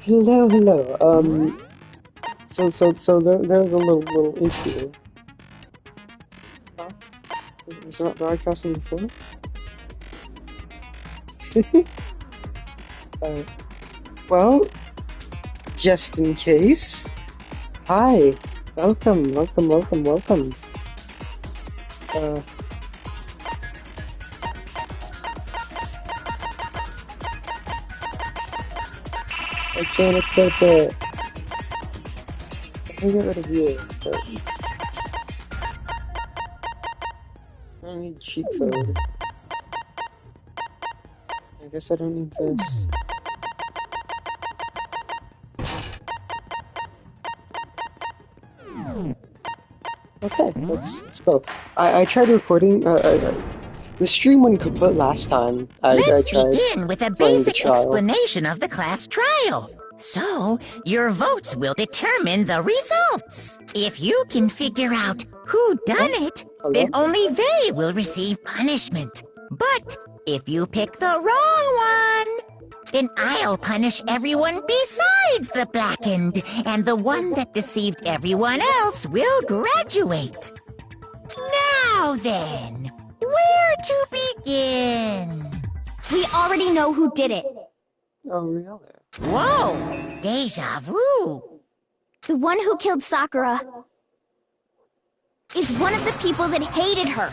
Hello, hello. There's a little issue. Huh? Is it not broadcasting before? uh, well, just in case. Hi, welcome. Uh, I can't equip it. Let me get rid of you. But I need cheat code. I guess I don't need this. Okay, let's go. I tried recording. The stream wouldn't kaput last time. Let's tried begin with a basic explanation of the class trial. So, your votes will determine the results. If you can figure out who done it, then only they will receive punishment. But if you pick the wrong one, then I'll punish everyone besides the blackened, and the one that deceived everyone else will graduate. Now then, where to begin? We already know who did it. Oh, really? Whoa! Deja vu! The one who killed Sakura is one of the people that hated her.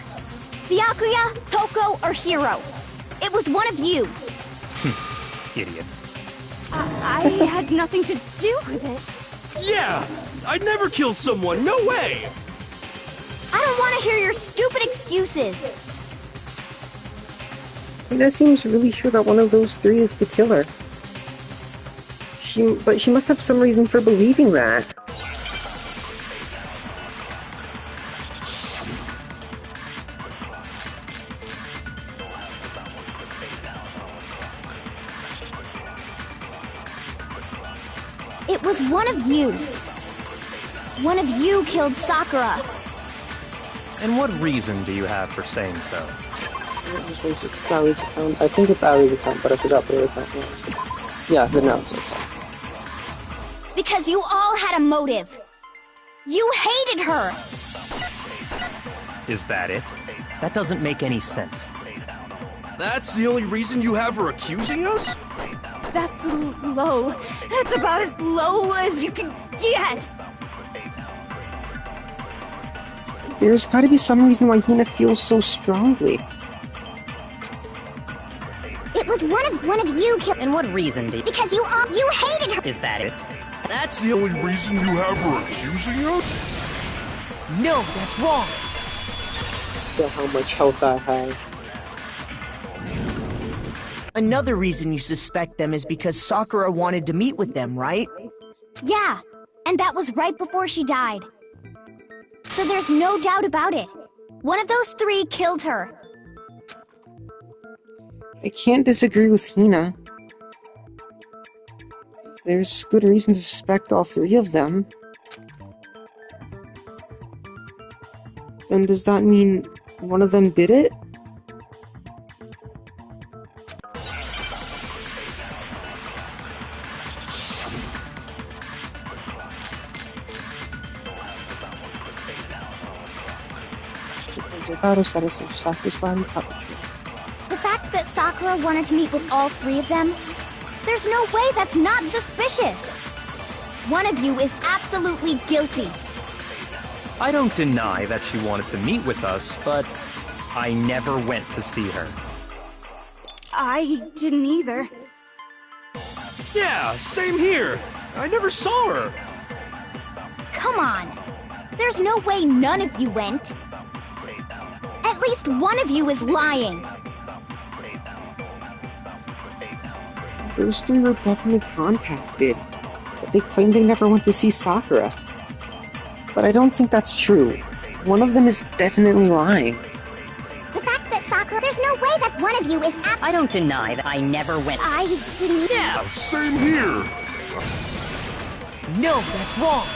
Byakuya, Toko, or Hiro. It was one of you. Idiot. I had nothing to do with it. Yeah! I'd never kill someone, no way! I don't want to hear your stupid excuses. Hina seems really sure that one of those three is the killer. But she must have some reason for believing that. It was one of you. One of you killed Sakura. And what reason do you have for saying so? It's Ali's account. I think it's Ali's account, but I forgot what her account was. Yeah, the notes. Because you all had a motive. You hated her. Is that it? That doesn't make any sense. That's the only reason you have her accusing us? That's low. That's about as low as you can get. There's gotta be some reason why Hina feels so strongly. It was one of you killed. And what reason do you... Because you hated her. Is that it? That's the only reason you have her accusing us? No, that's wrong. Feel how much health I have. Another reason you suspect them is because Sakura wanted to meet with them, right? Yeah, and that was right before she died. So there's no doubt about it. One of those three killed her. I can't disagree with Hina. There's good reason to suspect all three of them. Then does that mean one of them did it? The fact that Sakura wanted to meet with all three of them, there's no way that's not suspicious. One of you is absolutely guilty. I don't deny that she wanted to meet with us, but I never went to see her. I didn't either. Yeah, same here. I never saw her. Come on. There's no way none of you went. At least one of you is lying. Those three were definitely contacted, but they claim they never went to see Sakura. But I don't think that's true. One of them is definitely lying. The fact that Sakura... There's no way that one of you is I don't deny that I never went... I didn't... Yeah, same here. No, that's wrong.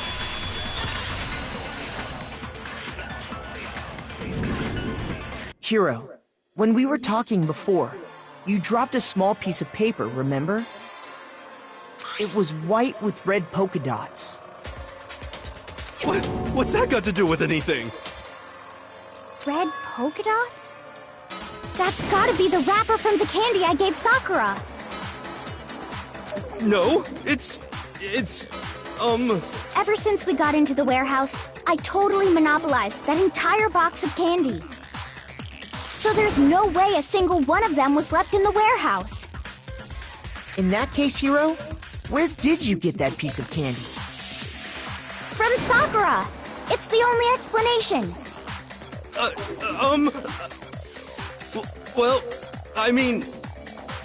Hiro, when we were talking before, you dropped a small piece of paper, remember? It was white with red polka dots. What's that got to do with anything? Red polka dots? That's gotta be the wrapper from the candy I gave Sakura. No, it's... Ever since we got into the warehouse, I totally monopolized that entire box of candy. So there's no way a single one of them was left in the warehouse. In that case, Hiro, where did you get that piece of candy? From Sakura! It's the only explanation. Well, I mean...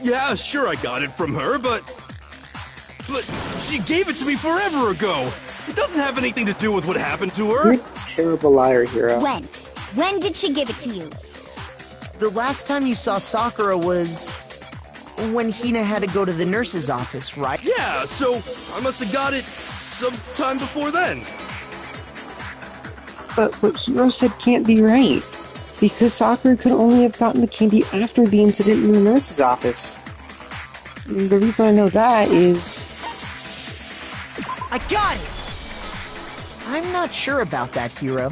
Yeah, sure I got it from her, but she gave it to me forever ago! It doesn't have anything to do with what happened to her! You're a terrible liar, Hiro. When? When did she give it to you? The last time you saw Sakura was... when Hina had to go to the nurse's office, right? Yeah, so I must have got it sometime before then. But what Hiro said can't be right. Because Sakura could only have gotten the candy after the incident in the nurse's office. The reason I know that is... I got it! I'm not sure about that, Hiro.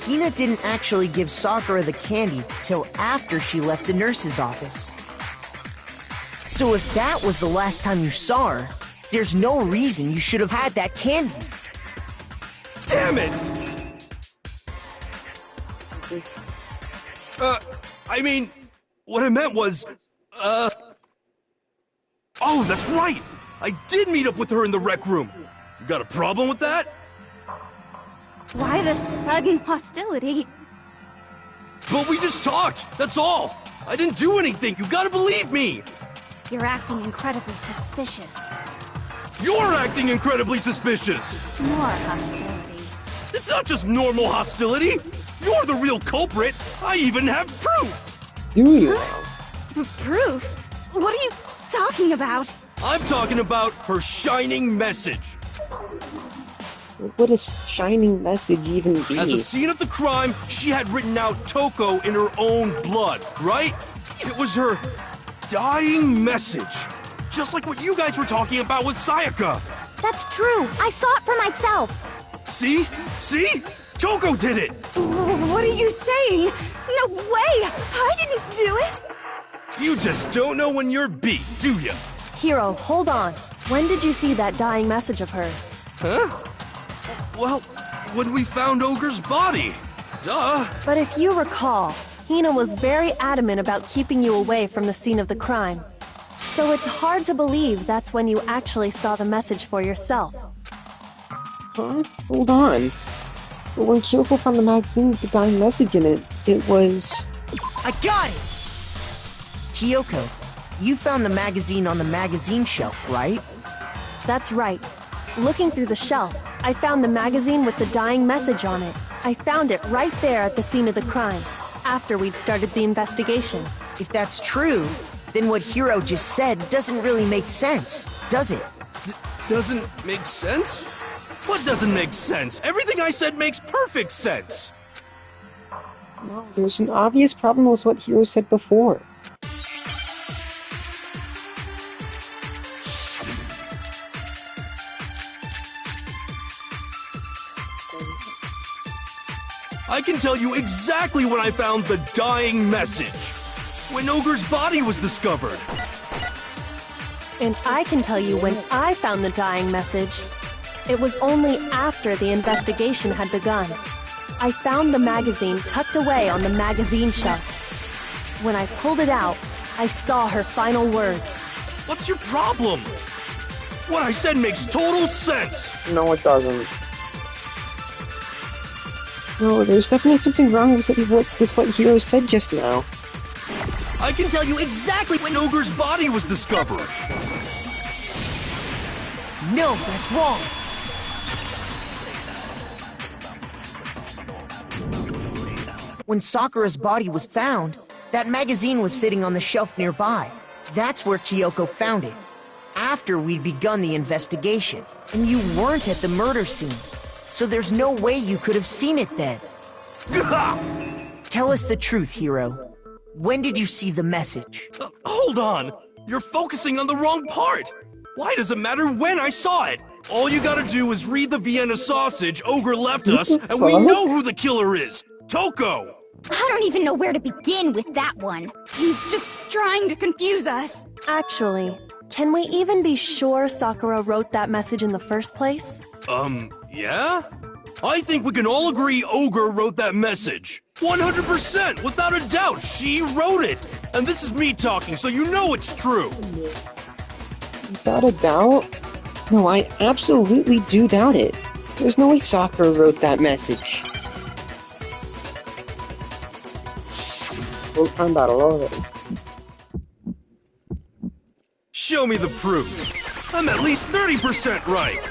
Hina didn't actually give Sakura the candy till after she left the nurse's office. So if that was the last time you saw her, there's no reason you should have had that candy. Damn it! I mean, what I meant was, Oh, that's right! I did meet up with her in the rec room. You got a problem with that? Why the sudden hostility? But we just talked, that's all! I didn't do anything, you gotta believe me! You're acting incredibly suspicious. You're acting incredibly suspicious! More hostility. It's not just normal hostility! You're the real culprit! I even have proof! Do you? Proof? What are you talking about? I'm talking about her shining message. What would a shining message even be? At the scene of the crime, she had written out Toko in her own blood, right? It was her dying message. Just like what you guys were talking about with Sayaka. That's true. I saw it for myself. See? See? Toko did it! What are you saying? No way! I didn't do it! You just don't know when you're beat, do ya? Hiro, hold on. When did you see that dying message of hers? Huh? Well, when we found Ogre's body. Duh. But if you recall, Hina was very adamant about keeping you away from the scene of the crime. So it's hard to believe that's when you actually saw the message for yourself. Huh? Hold on. But when Kyoko found the magazine with the dying message in it, it was... I got it! Kyoko, you found the magazine on the magazine shelf, right? That's right. Looking through the shelf, I found the magazine with the dying message on it. I found it right there at the scene of the crime, after we'd started the investigation. If that's true, then what Hiro just said doesn't really make sense, does it? Doesn't make sense? What doesn't make sense? Everything I said makes perfect sense! No, there's an obvious problem with what Hiro said before. I can tell you exactly when I found the dying message. When Ogre's body was discovered. And I can tell you when I found the dying message. It was only after the investigation had begun. I found the magazine tucked away on the magazine shelf. When I pulled it out, I saw her final words. What's your problem? What I said makes total sense. No, it doesn't. No, there's definitely something wrong with what Hiro said just now. I can tell you exactly when Ogre's body was discovered. No, that's wrong. When Sakura's body was found, that magazine was sitting on the shelf nearby. That's where Kyoko found it, after we'd begun the investigation. And you weren't at the murder scene, so there's no way you could have seen it then. Tell us the truth, Hiro. When did you see the message? Hold on! You're focusing on the wrong part! Why does it matter when I saw it? All you gotta do is read the Vienna sausage Ogre left us, and we know who the killer is! Toko! I don't even know where to begin with that one. He's just trying to confuse us. Actually, can we even be sure Sakura wrote that message in the first place? Yeah? I think we can all agree Ogre wrote that message. 100%, without a doubt, she wrote it! And this is me talking, so you know it's true! Without a doubt? No, I absolutely do doubt it. There's no way Sakura wrote that message. Full-time battle already. Show me the proof. I'm at least 30% right.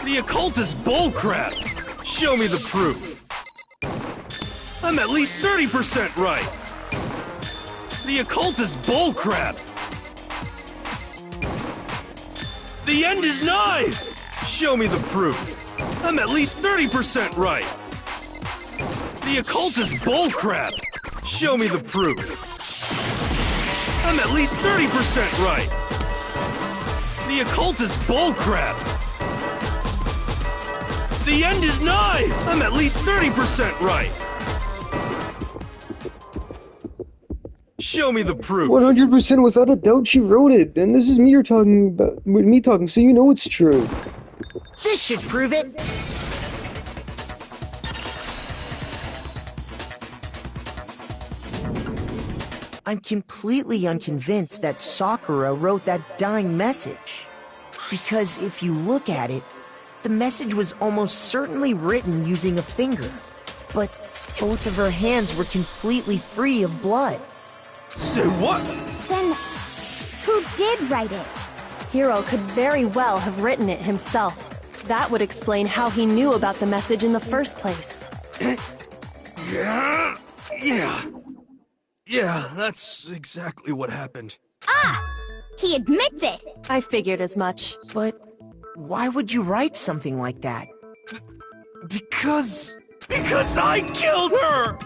The occult is bullcrap. Show me the proof. I'm at least 30% right. The occult is bullcrap. The end is nigh. Show me the proof. I'm at least 30% right. The occult is bullcrap. Show me the proof. I'm at least 30% right. The occult is bullcrap. The end is nigh. I'm at least 30% right. Show me the proof. 100% without a doubt she wrote it, and this is me you're talking about, with me talking, so you know it's true. This should prove it. I'm completely unconvinced that Sakura wrote that dying message. Because if you look at it, the message was almost certainly written using a finger. But both of her hands were completely free of blood. Say what? Then, who did write it? Hiro could very well have written it himself. That would explain how he knew about the message in the first place. Yeah, that's exactly what happened. Ah! He admits it! I figured as much. But why would you write something like that? Because I killed her!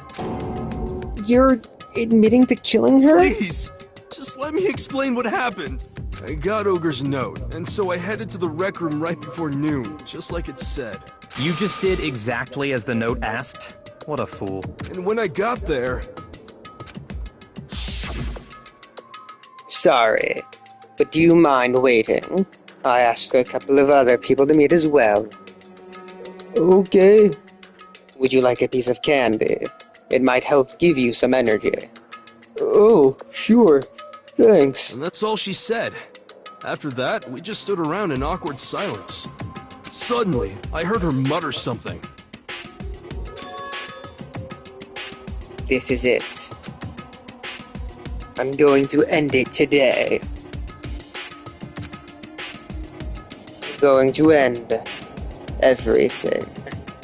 You're admitting to killing her? Please, just let me explain what happened. I got Ogre's note, and so I headed to the rec room right before noon, just like it said. You just did exactly as the note asked? What a fool. And when I got there... Sorry, but do you mind waiting? I asked a couple of other people to meet as well. Okay. Would you like a piece of candy? It might help give you some energy. Oh, sure. Thanks. And that's all she said. After that, we just stood around in awkward silence. Suddenly, I heard her mutter something. This is it. I'm going to end it today. I'm going to end everything.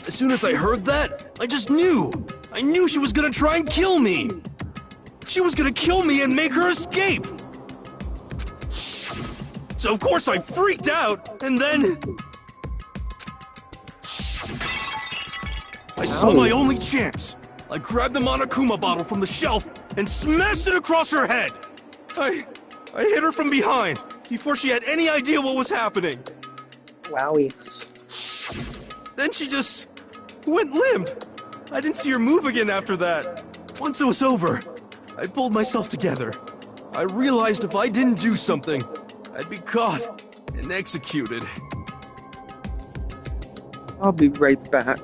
As soon as I heard that, I just knew. I knew she was gonna try and kill me. She was gonna kill me and make her escape. So of course I freaked out, and then... I saw my only chance. I grabbed the Monokuma bottle from the shelf and smashed it across her head. I hit her from behind before she had any idea what was happening. Wowie. Then she just went limp. I didn't see her move again after that. Once it was over, I pulled myself together. I realized if I didn't do something, I'd be caught and executed. I'll be right back.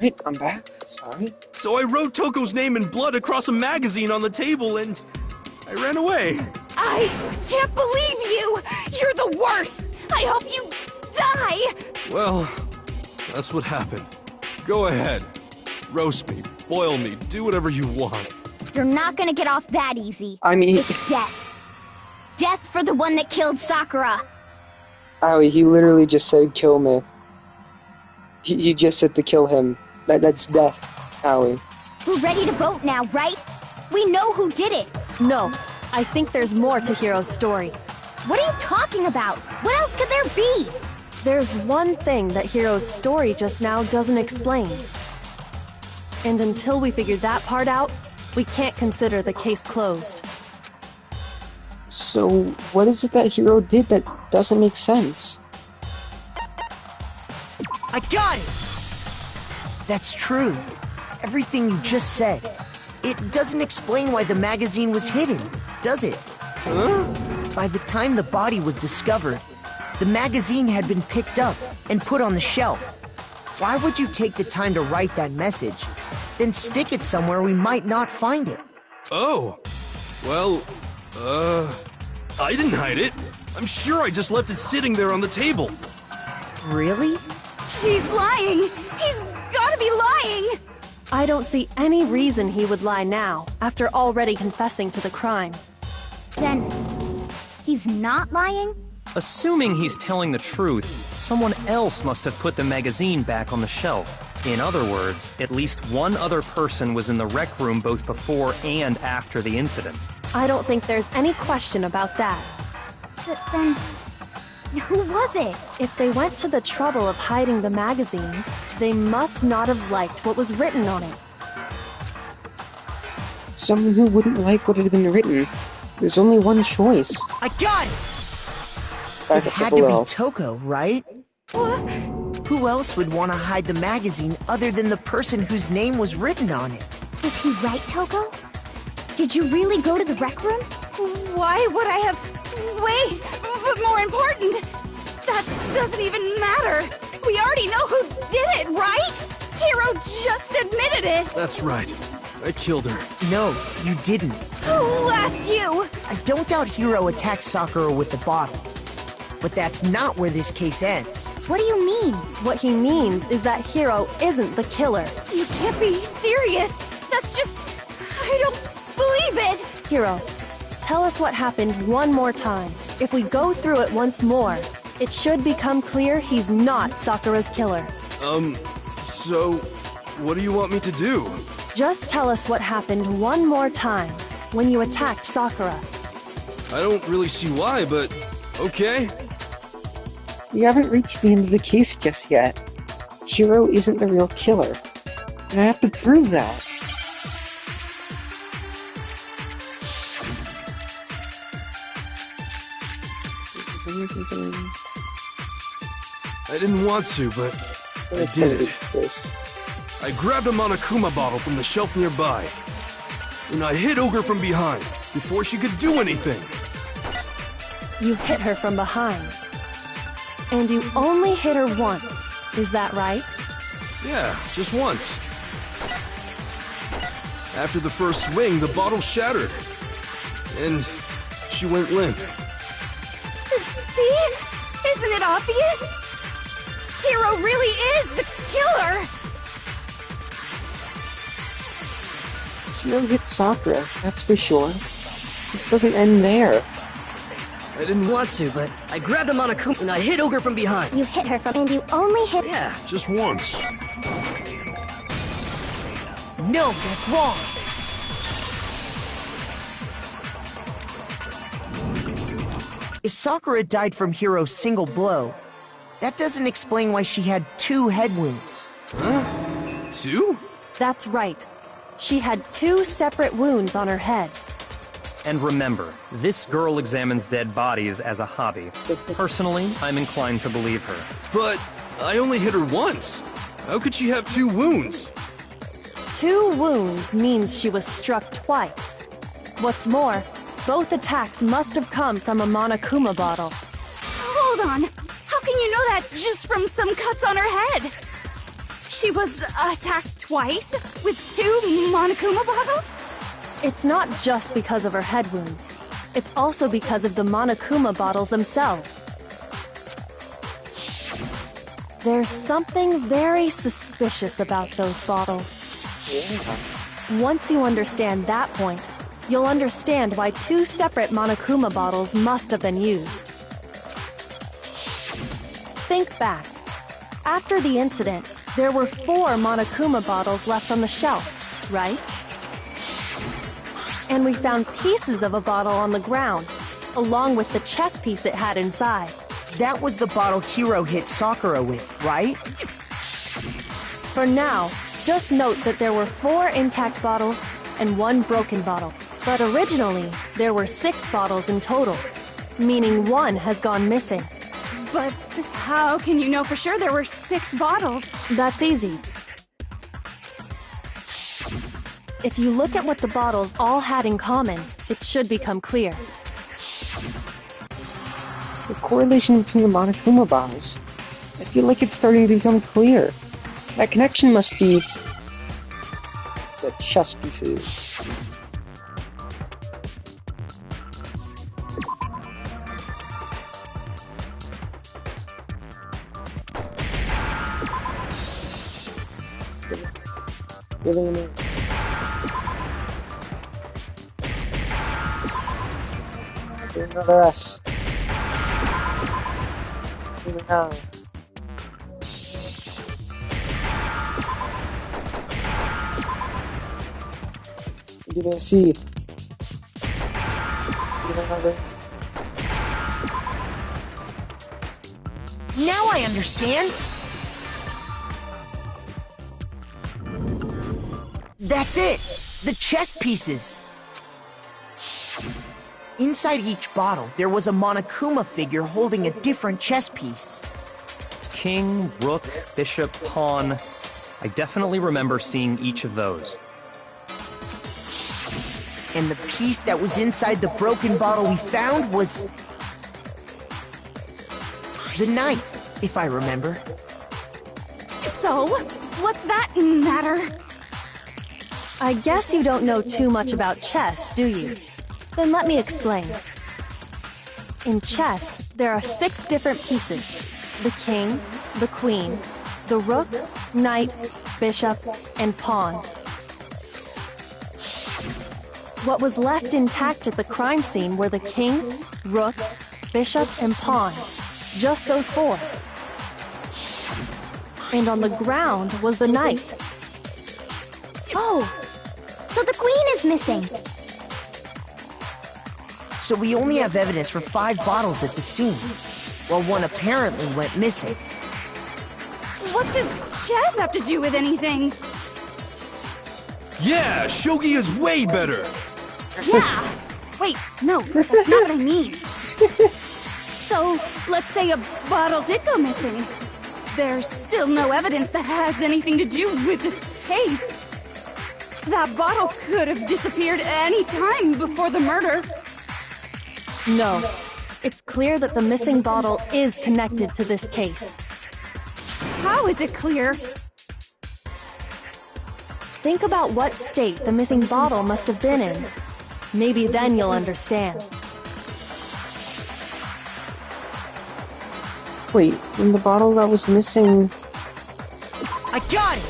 Right, I'm back. Sorry. So I wrote Toko's name in blood across a magazine on the table and I ran away. I can't believe you! You're the worst! I hope you die! Well, that's what happened. Go ahead. Roast me, boil me, do whatever you want. You're not gonna get off that easy. I mean... It's death. Death for the one that killed Sakura. Owie, he literally just said kill me. He just said to kill him. That's death, Owie. We're ready to vote now, right? We know who did it. No, I think there's more to Hiro's story. What are you talking about? What else could there be? There's one thing that Hiro's story just now doesn't explain. And until we figure that part out, we can't consider the case closed. So, what is it that Hiro did that doesn't make sense? I got it! That's true. Everything you just said. It doesn't explain why the magazine was hidden, does it? Huh? By the time the body was discovered, the magazine had been picked up and put on the shelf. Why would you take the time to write that message, then stick it somewhere we might not find it? Oh. Well, I didn't hide it. I'm sure I just left it sitting there on the table. Really? He's lying! He's gotta be lying! I don't see any reason he would lie now, after already confessing to the crime. Then, he's not lying? Assuming he's telling the truth, someone else must have put the magazine back on the shelf. In other words, at least one other person was in the rec room both before and after the incident. I don't think there's any question about that. But then, who was it? If they went to the trouble of hiding the magazine, they must not have liked what was written on it. Someone who wouldn't like what had been written. There's only one choice. I got it! Back It up had to below. be Toko, right? Who else would want to hide the magazine other than the person whose name was written on it? Is he right, Toko? Did you really go to the rec room? Why would I have... Wait! But more important, that doesn't even matter! We already know who did it, right? Hiro just admitted it! That's right. I killed her. No, you didn't. Who asked you? I don't doubt Hiro attacked Sakura with the bottle. But that's not where this case ends. What do you mean? What he means is that Hiro isn't the killer. You can't be serious! That's just... I don't believe it! Hiro, tell us what happened one more time. If we go through it once more, it should become clear he's not Sakura's killer. So, what do you want me to do? Just tell us what happened one more time when you attacked Sakura. I don't really see why, but okay. We haven't reached the end of the case just yet. Hiro isn't the real killer. And I have to prove that. I didn't want to, but I did it. I grabbed a Monokuma bottle from the shelf nearby, and I hit Ogre from behind before she could do anything. You hit her from behind. And you only hit her once, is that right? Yeah, just once. After the first swing, the bottle shattered, and she went limp. See? Isn't it obvious? Hiro really is the killer! Hiro hit Sakura, that's for sure. This doesn't end there. I didn't want to, but I grabbed a Monokuma and I hit Ogre from behind. You hit her from... And you only hit... Yeah. Just once. No, that's wrong. If Sakura died from Hiro's single blow, that doesn't explain why she had 2 head wounds. Huh? 2? That's right. She had 2 separate wounds on her head. And remember, this girl examines dead bodies as a hobby. Personally, I'm inclined to believe her. But I only hit her once. How could she have 2 wounds? 2 wounds means she was struck twice. What's more, both attacks must have come from a Monokuma bottle. Hold on. How can you know that just from some cuts on her head? She was attacked twice with 2 Monokuma bottles? It's not just because of her head wounds. It's also because of the Monokuma bottles themselves. There's something very suspicious about those bottles. Once you understand that point, you'll understand why 2 separate Monokuma bottles must have been used. Think back. After the incident, there were 4 Monokuma bottles left on the shelf, right? And we found pieces of a bottle on the ground, along with the chess piece it had inside. That was the bottle Hiro hit Sakura with, right? For now, just note that there were 4 intact bottles and 1 broken bottle. But originally, there were 6 bottles in total, meaning 1 has gone missing. But how can you know for sure there were 6 bottles? That's easy. If you look at what the bottles all had in common, it should become clear. The correlation between the Monokuma bottles. I feel like it's starting to become clear. That connection must be the chess pieces. Giving him another S. Even now. Give me a C. Give another. Now I understand! That's it! The chess pieces! Inside each bottle, there was a Monokuma figure holding a different chess piece. King, rook, bishop, pawn. I definitely remember seeing each of those. And the piece that was inside the broken bottle we found was... the knight, if I remember. So, what's that matter? I guess you don't know too much about chess, do you? Then let me explain. In chess, there are 6 different pieces. The king, the queen, the rook, knight, bishop, and pawn. What was left intact at the crime scene were the king, rook, bishop, and pawn. Just those 4. And on the ground was the knight. Oh, so the queen is missing. So we only have evidence for 5 bottles at the scene, while 1 apparently went missing. What does chess have to do with anything? Yeah, shogi is way better! Yeah! Wait, no, that's not what I mean. So, let's say a bottle did go missing. There's still no evidence that has anything to do with this case. That bottle could have disappeared any time before the murder. No. It's clear that the missing bottle is connected to this case. How is it clear? Think about what state the missing bottle must have been in. Maybe then you'll understand. Wait, in the bottle that was missing... I got it!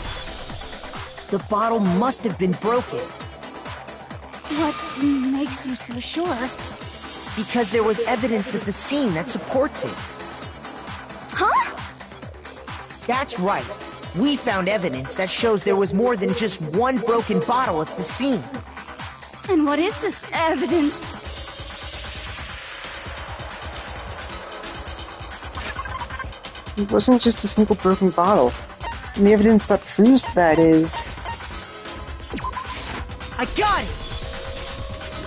The bottle must have been broken. What makes you so sure? Because there was evidence at the scene that supports it. Huh? That's right. We found evidence that shows there was more than just 1 broken bottle at the scene. And what is this evidence? It wasn't just a single broken bottle. And the evidence that proves that is... I got it!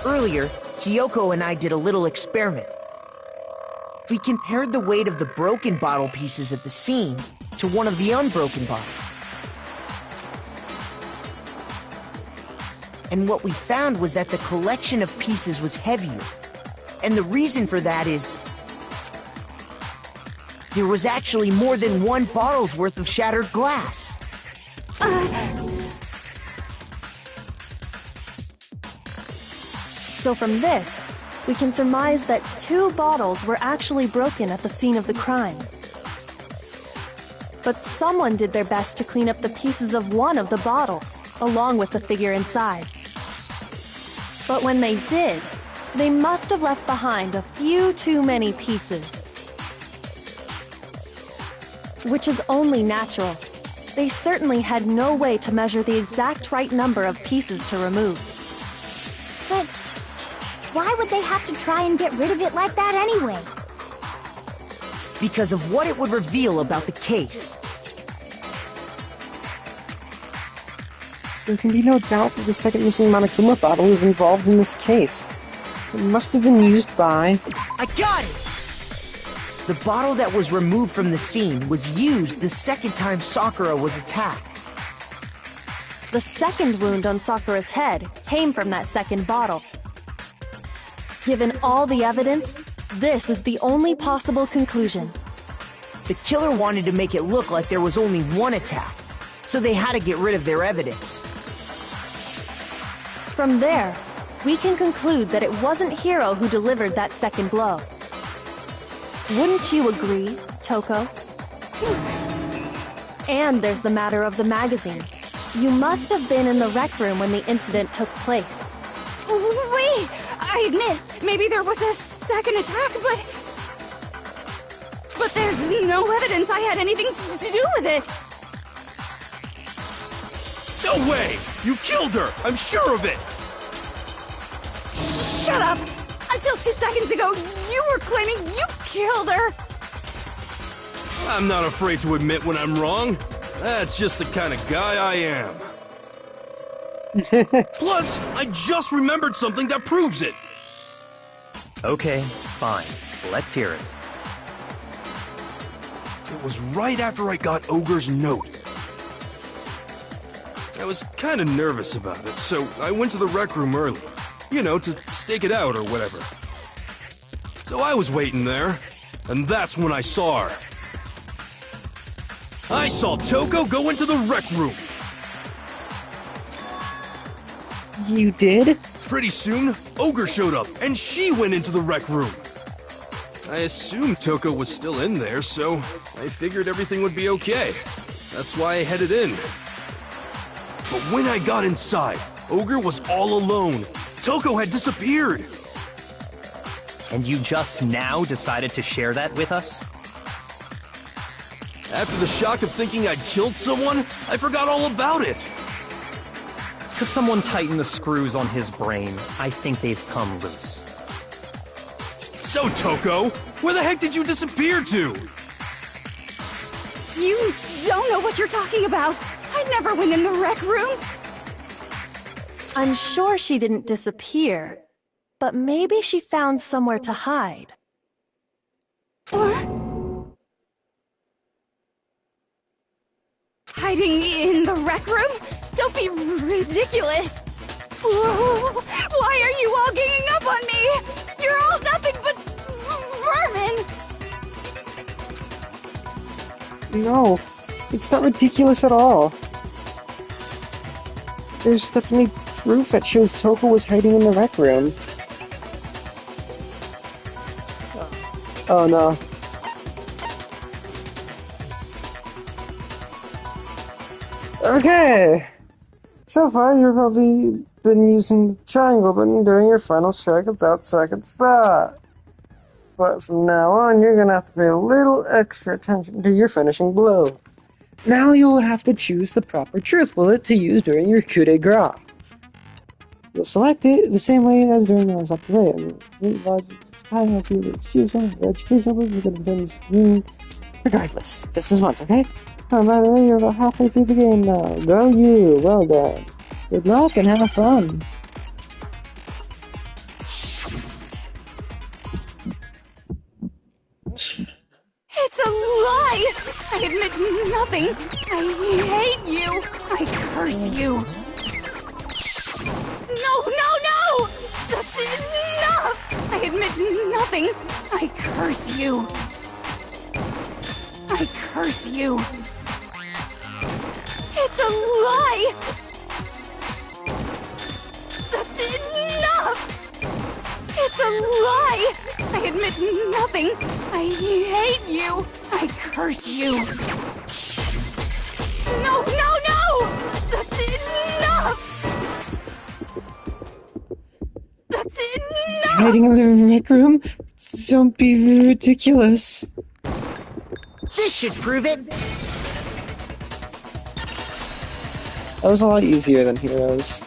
Earlier, Kyoko and I did a little experiment. We compared the weight of the broken bottle pieces at the scene to one of the unbroken bottles. And what we found was that the collection of pieces was heavier. And the reason for that is... there was actually more than 1 bottle's worth of shattered glass. So from this, we can surmise that 2 bottles were actually broken at the scene of the crime. But someone did their best to clean up the pieces of one of the bottles, along with the figure inside. But when they did, they must have left behind a few too many pieces. which is only natural. They certainly had no way to measure the exact right number of pieces to remove. But why would they have to try and get rid of it like that anyway? Because of what it would reveal about the case. There can be no doubt that the second missing Monokuma bottle is involved in this case. It must have been used by... I got it! The bottle that was removed from the scene was used the second time Sakura was attacked. The second wound on Sakura's head came from that second bottle. Given all the evidence, this is the only possible conclusion. The killer wanted to make it look like there was only one attack, so they had to get rid of their evidence. From there, we can conclude that it wasn't Hiro who delivered that second blow. Wouldn't you agree, Toko? And there's the matter of the magazine. You must have been in the rec room when the incident took place. Wait! I admit, maybe there was a second attack, but there's no evidence I had anything to do with it! No way! You killed her! I'm sure of it! Shut up! Until 2 seconds ago, you were claiming you killed her! I'm not afraid to admit when I'm wrong. That's just the kind of guy I am. Plus, I just remembered something that proves it. Okay, fine. Let's hear it. It was right after I got Ogre's note. I was kind of nervous about it, so I went to the rec room early. You know, to stake it out or whatever. So I was waiting there, and that's when I saw her. I saw Toko go into the rec room. You did? Pretty soon, Ogre showed up, and she went into the rec room. I assumed Toko was still in there, so I figured everything would be okay. That's why I headed in. But when I got inside, Ogre was all alone. Toko had disappeared. And you just now decided to share that with us? After the shock of thinking I'd killed someone, I forgot all about it. Could someone tighten the screws on his brain? I think they've come loose. So, Toko, where the heck did you disappear to? You don't know what you're talking about! I never went in the rec room! I'm sure she didn't disappear, but maybe she found somewhere to hide. What? Hiding in the rec room? Don't be ridiculous! Whoa, why are you all ganging up on me? You're all nothing but vermin! No, it's not ridiculous at all. There's definitely proof that shows Toko was hiding in the rec room. Oh no. Okay! So far, you've probably been using the triangle button during your final strike without second thought. But from now on, you're gonna have to pay a little extra attention to your finishing blow. Now you'll have to choose the proper truth bullet to use during your coup de grace. You'll select it the same way as during the last play. Regardless, just as once, okay? Oh, by the way, you're about halfway through the game now. Go you! Well done. Good luck and have fun. It's a lie! I admit nothing! I hate you! I curse you! No! That's enough! I admit nothing! I curse you! I curse you! It's a lie! That's enough! It's a lie! I admit nothing! I hate you! I curse you! No! That's enough! That's enough! Hiding in the rec room? Don't be ridiculous. There This should prove it. That was a lot easier than Heroes.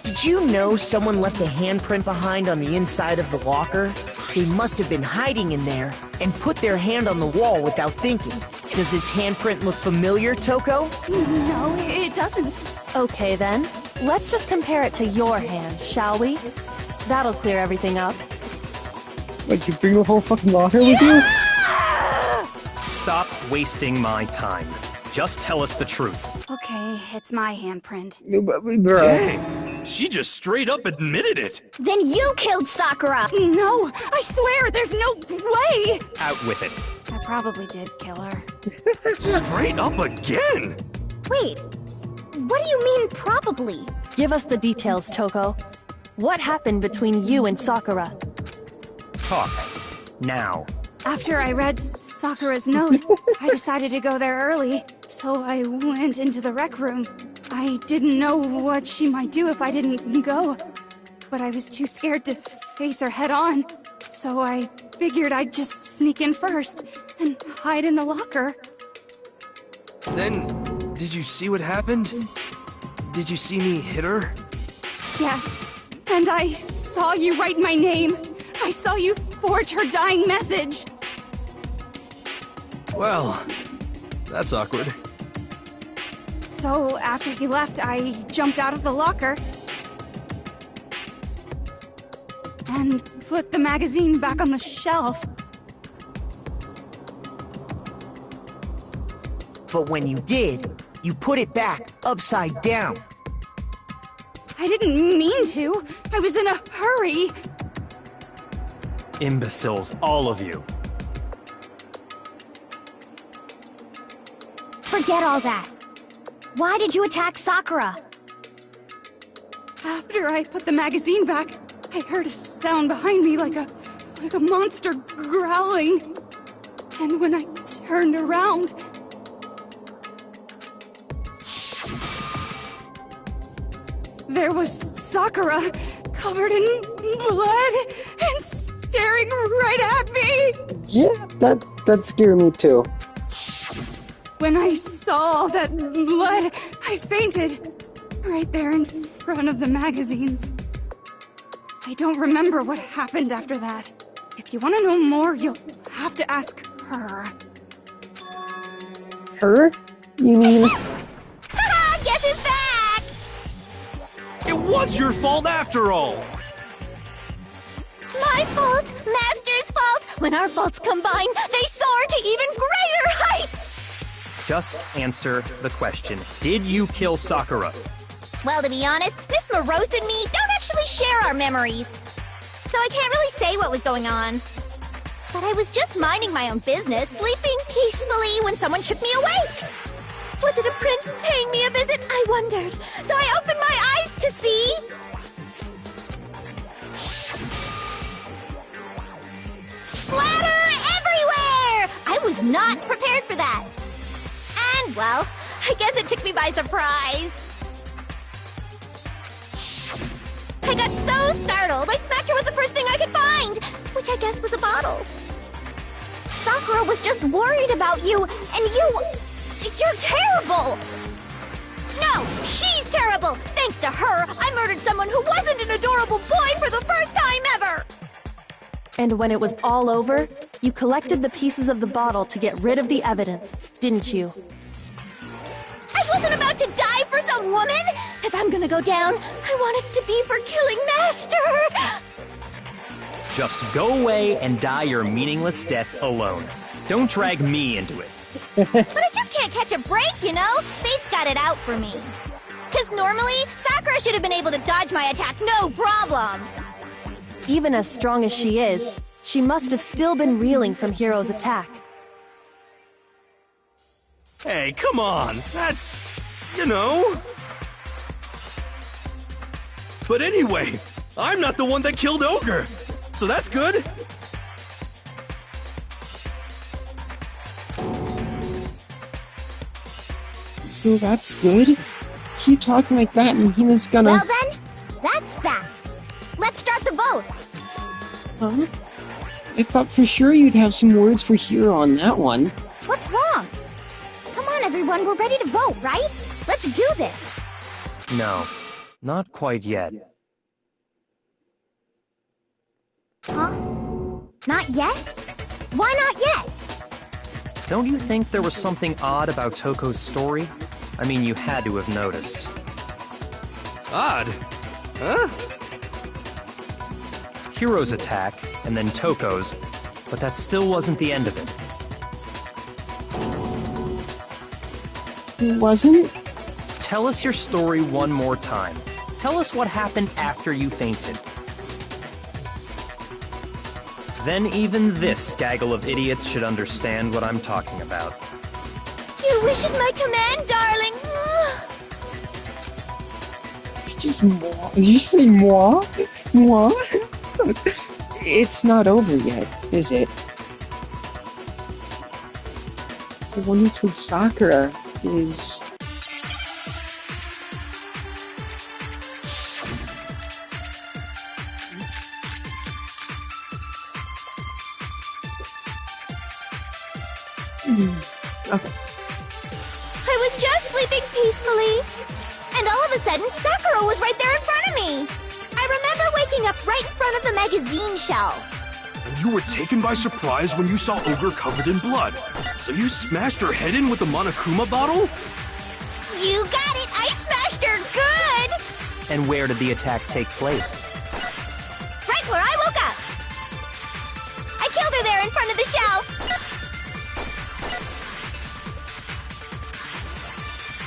Did you know someone left a handprint behind on the inside of the locker? They must have been hiding in there and put their hand on the wall without thinking. Does this handprint look familiar, Toko? No, it doesn't. Okay then, let's just compare it to your hand, shall we? That'll clear everything up. Wait, you bring the whole fucking locker with you? Stop wasting my time. Just tell us the truth. Okay, it's my handprint. Bruh. Dang, she just straight up admitted it. Then you killed Sakura! No, I swear, there's no way! Out with it. I probably did kill her. Straight up again? Wait, what do you mean probably? Give us the details, Toko. What happened between you and Sakura? Talk. Now. After I read Sakura's note, I decided to go there early, so I went into the rec room. I didn't know what she might do if I didn't go, but I was too scared to face her head on, so I figured I'd just sneak in first and hide in the locker. Then, did you see what happened? Did you see me hit her? Yes, and I saw you write my name. I saw you forge her dying message. Well, that's awkward. So after he left, I jumped out of the locker and put the magazine back on the shelf. But when you did, you put it back upside down. I didn't mean to. I was in a hurry. Imbeciles, all of you. Forget all that. Why did you attack Sakura? After I put the magazine back, I heard a sound behind me like a monster growling. And when I turned around, there was Sakura, covered in blood and staring right at me. Yeah, that scared me too. When I saw all that blood, I fainted. Right there in front of the magazines. I don't remember what happened after that. If you want to know more, you'll have to ask her. Her? You mean... Haha, guess who's back? It was your fault after all! My fault, Master's fault. When our faults combine, they soar to even greater heights. Just answer the question. Did you kill Sakura? Well, to be honest, Miss Morose and me don't actually share our memories. So I can't really say what was going on. But I was just minding my own business, sleeping peacefully when someone shook me awake. Was it a prince paying me a visit? I wondered. So I opened my eyes to see... splatter everywhere! I was not prepared for that. And, well, I guess it took me by surprise. I got so startled, I smacked her with the first thing I could find, which I guess was a bottle. Sakura was just worried about you, and you're terrible! No, she's terrible! Thanks to her, I murdered someone who wasn't an adorable boy for the first time ever! And when it was all over, you collected the pieces of the bottle to get rid of the evidence, didn't you? I wasn't about to die for some woman! If I'm gonna go down, I want it to be for killing Master! Just go away and die your meaningless death alone. Don't drag me into it. But I just can't catch a break, you know? Fate's got it out for me. Because normally, Sakura should have been able to dodge my attack no problem. Even as strong as she is, she must have still been reeling from Hiro's attack. Hey, come on! That's... you know... But anyway, I'm not the one that killed Ogre, so that's good. So that's good? Keep talking like that and Hina's gonna... Well then, that's that. Let's start the vote. Huh? I thought for sure you'd have some words for Hero on that one. What's wrong? Come on, everyone, we're ready to vote, right? Let's do this! No, not quite yet. Huh? Not yet? Why not yet? Don't you think there was something odd about Toko's story? I mean, you had to have noticed. Odd? Huh? Hiro's attack, and then Toko's, but that still wasn't the end of it. It wasn't? Tell us your story one more time. Tell us what happened after you fainted. Then even this gaggle of idiots should understand what I'm talking about. Your wish is my command, darling! Just moi. Did you say moi? Moi? It's not over yet, is it? The one who killed Sakura is... Okay. I was just sleeping peacefully, and all of a sudden, Sakura was right there in front of me! I remember waking up right in front of the magazine shelf. And you were taken by surprise when you saw Ogre covered in blood. So you smashed her head in with the Monokuma bottle? You got it! I smashed her good! And where did the attack take place? Right where I woke up! I killed her there in front of the shelf!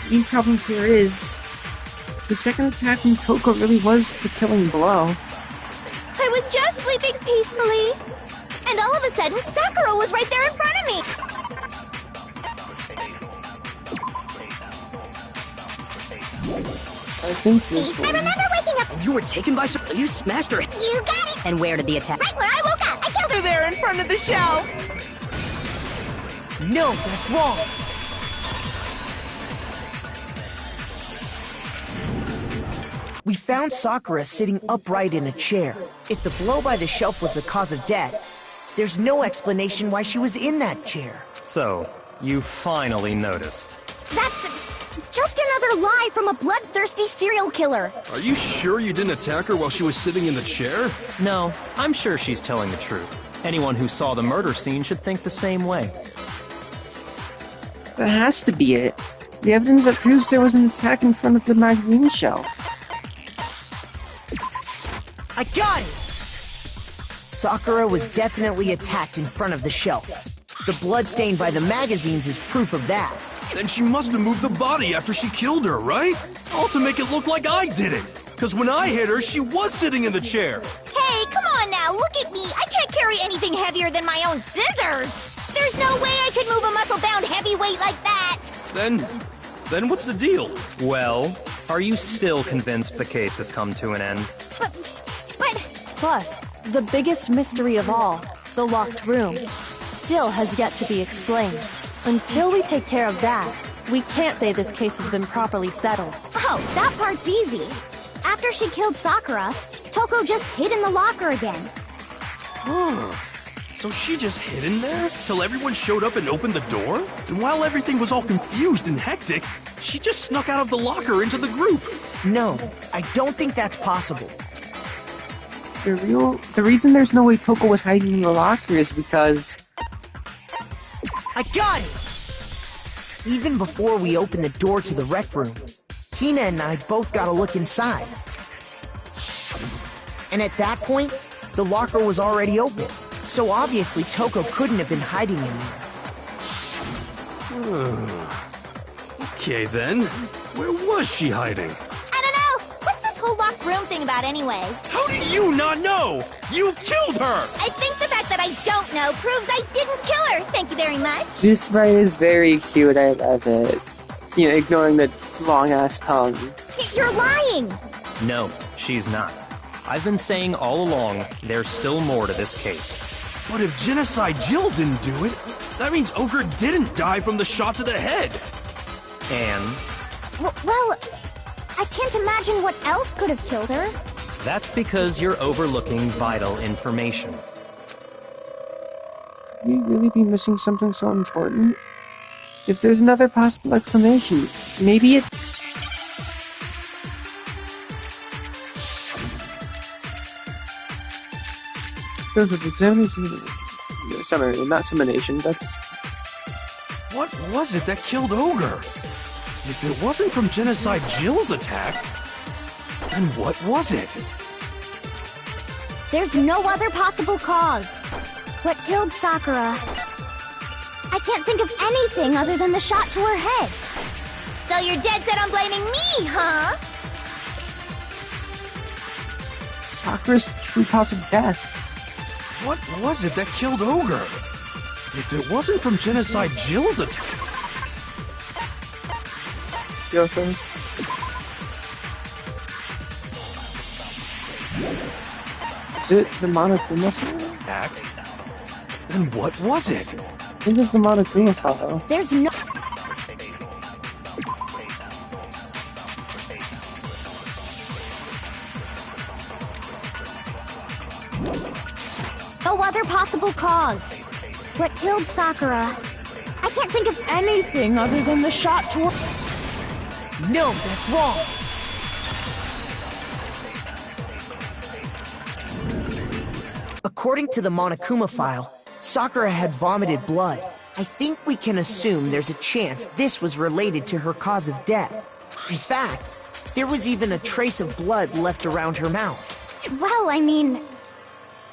The main problem here is... the second attack from Toko really was the killing blow. I was just sleeping peacefully, and all of a sudden, Sakura was right there in front of me! I think this I one... remember waking up... And you were taken by surprise, so you smashed her. You got it! And where did the attack? Right where I woke up! I killed her there in front of the shelf! No, that's wrong. We found Sakura sitting upright in a chair. If the blow by the shelf was the cause of death, there's no explanation why she was in that chair. So, you finally noticed. That's just another lie from a bloodthirsty serial killer. Are you sure you didn't attack her while she was sitting in the chair? No, I'm sure she's telling the truth. Anyone who saw the murder scene should think the same way. That has to be it. The evidence that proves there was an attack in front of the magazine shelf. I got it! Sakura was definitely attacked in front of the shelf. The blood stained by the magazines is proof of that. Then she must have moved the body after she killed her, right? All to make it look like I did it. Because when I hit her, she was sitting in the chair. Hey, come on now, look at me! I can't carry anything heavier than my own scissors! There's no way I could move a muscle-bound heavyweight like that! Then what's the deal? Well, are you still convinced the case has come to an end? But... Plus, the biggest mystery of all, the locked room, still has yet to be explained. Until we take care of that, we can't say this case has been properly settled. Oh, that part's easy. After she killed Sakura, Toko just hid in the locker again. So she just hid in there till everyone showed up and opened the door? And while everything was all confused and hectic, she just snuck out of the locker into the group. No, I don't think that's possible. The reason there's no way Toko was hiding in the locker is because... I got it! Even before we opened the door to the rec room, Hina and I both got a look inside. And at that point, the locker was already open. So obviously Toko couldn't have been hiding in there. Okay then, where was she hiding? I don't know! What's this whole locked room thing about anyway? How do you not know? You killed her! I think the fact that I don't know proves I didn't kill her! Thank you very much! This fight is very cute, I love it. You know, ignoring the long-ass tongue. You're lying! No, she's not. I've been saying all along, there's still more to this case. But if Genocide Jill didn't do it, that means Ogre didn't die from the shot to the head. And? Well, I can't imagine what else could have killed her. That's because you're overlooking vital information. we really be missing something so important? If there's another possible explanation, maybe it's... Perfect examination. Not semination, that's... What was it that killed Ogre? If it wasn't from Genocide Jill's attack, then what was it? There's no other possible cause. What killed Sakura? I can't think of anything other than the shot to her head. So you're dead set on blaming me, huh? Sakura's true cause of death. What was it that killed Ogre? If it wasn't from Genocide Jill's attack... Girlfriend. Is it the Monokuma file? Act? Then what was it? I think it's the Monokuma file. There's no... No other possible cause. What killed Sakura? I can't think of anything other than the shot to her... No, that's wrong. According to the Monokuma file, Sakura had vomited blood. I think we can assume there's a chance this was related to her cause of death. In fact, there was even a trace of blood left around her mouth. Well, I mean...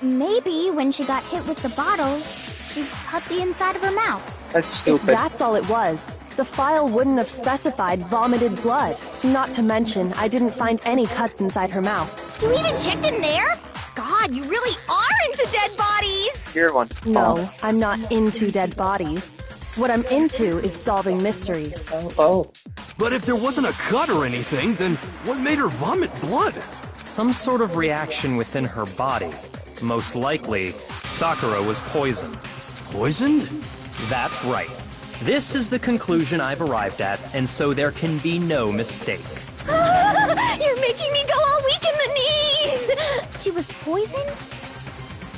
Maybe when she got hit with the bottles, she cut the inside of her mouth. That's stupid. If that's all it was, the file wouldn't have specified vomited blood. Not to mention, I didn't find any cuts inside her mouth. You even checked in there? God, you really are into dead bodies! Here one. No, I'm not into dead bodies. What I'm into is solving mysteries. Oh. But if there wasn't a cut or anything, then what made her vomit blood? Some sort of reaction within her body. Most likely, Sakura was poisoned. Poisoned? That's right. This is the conclusion I've arrived at, and so there can be no mistake. You're making me go all weak in the knees! She was poisoned?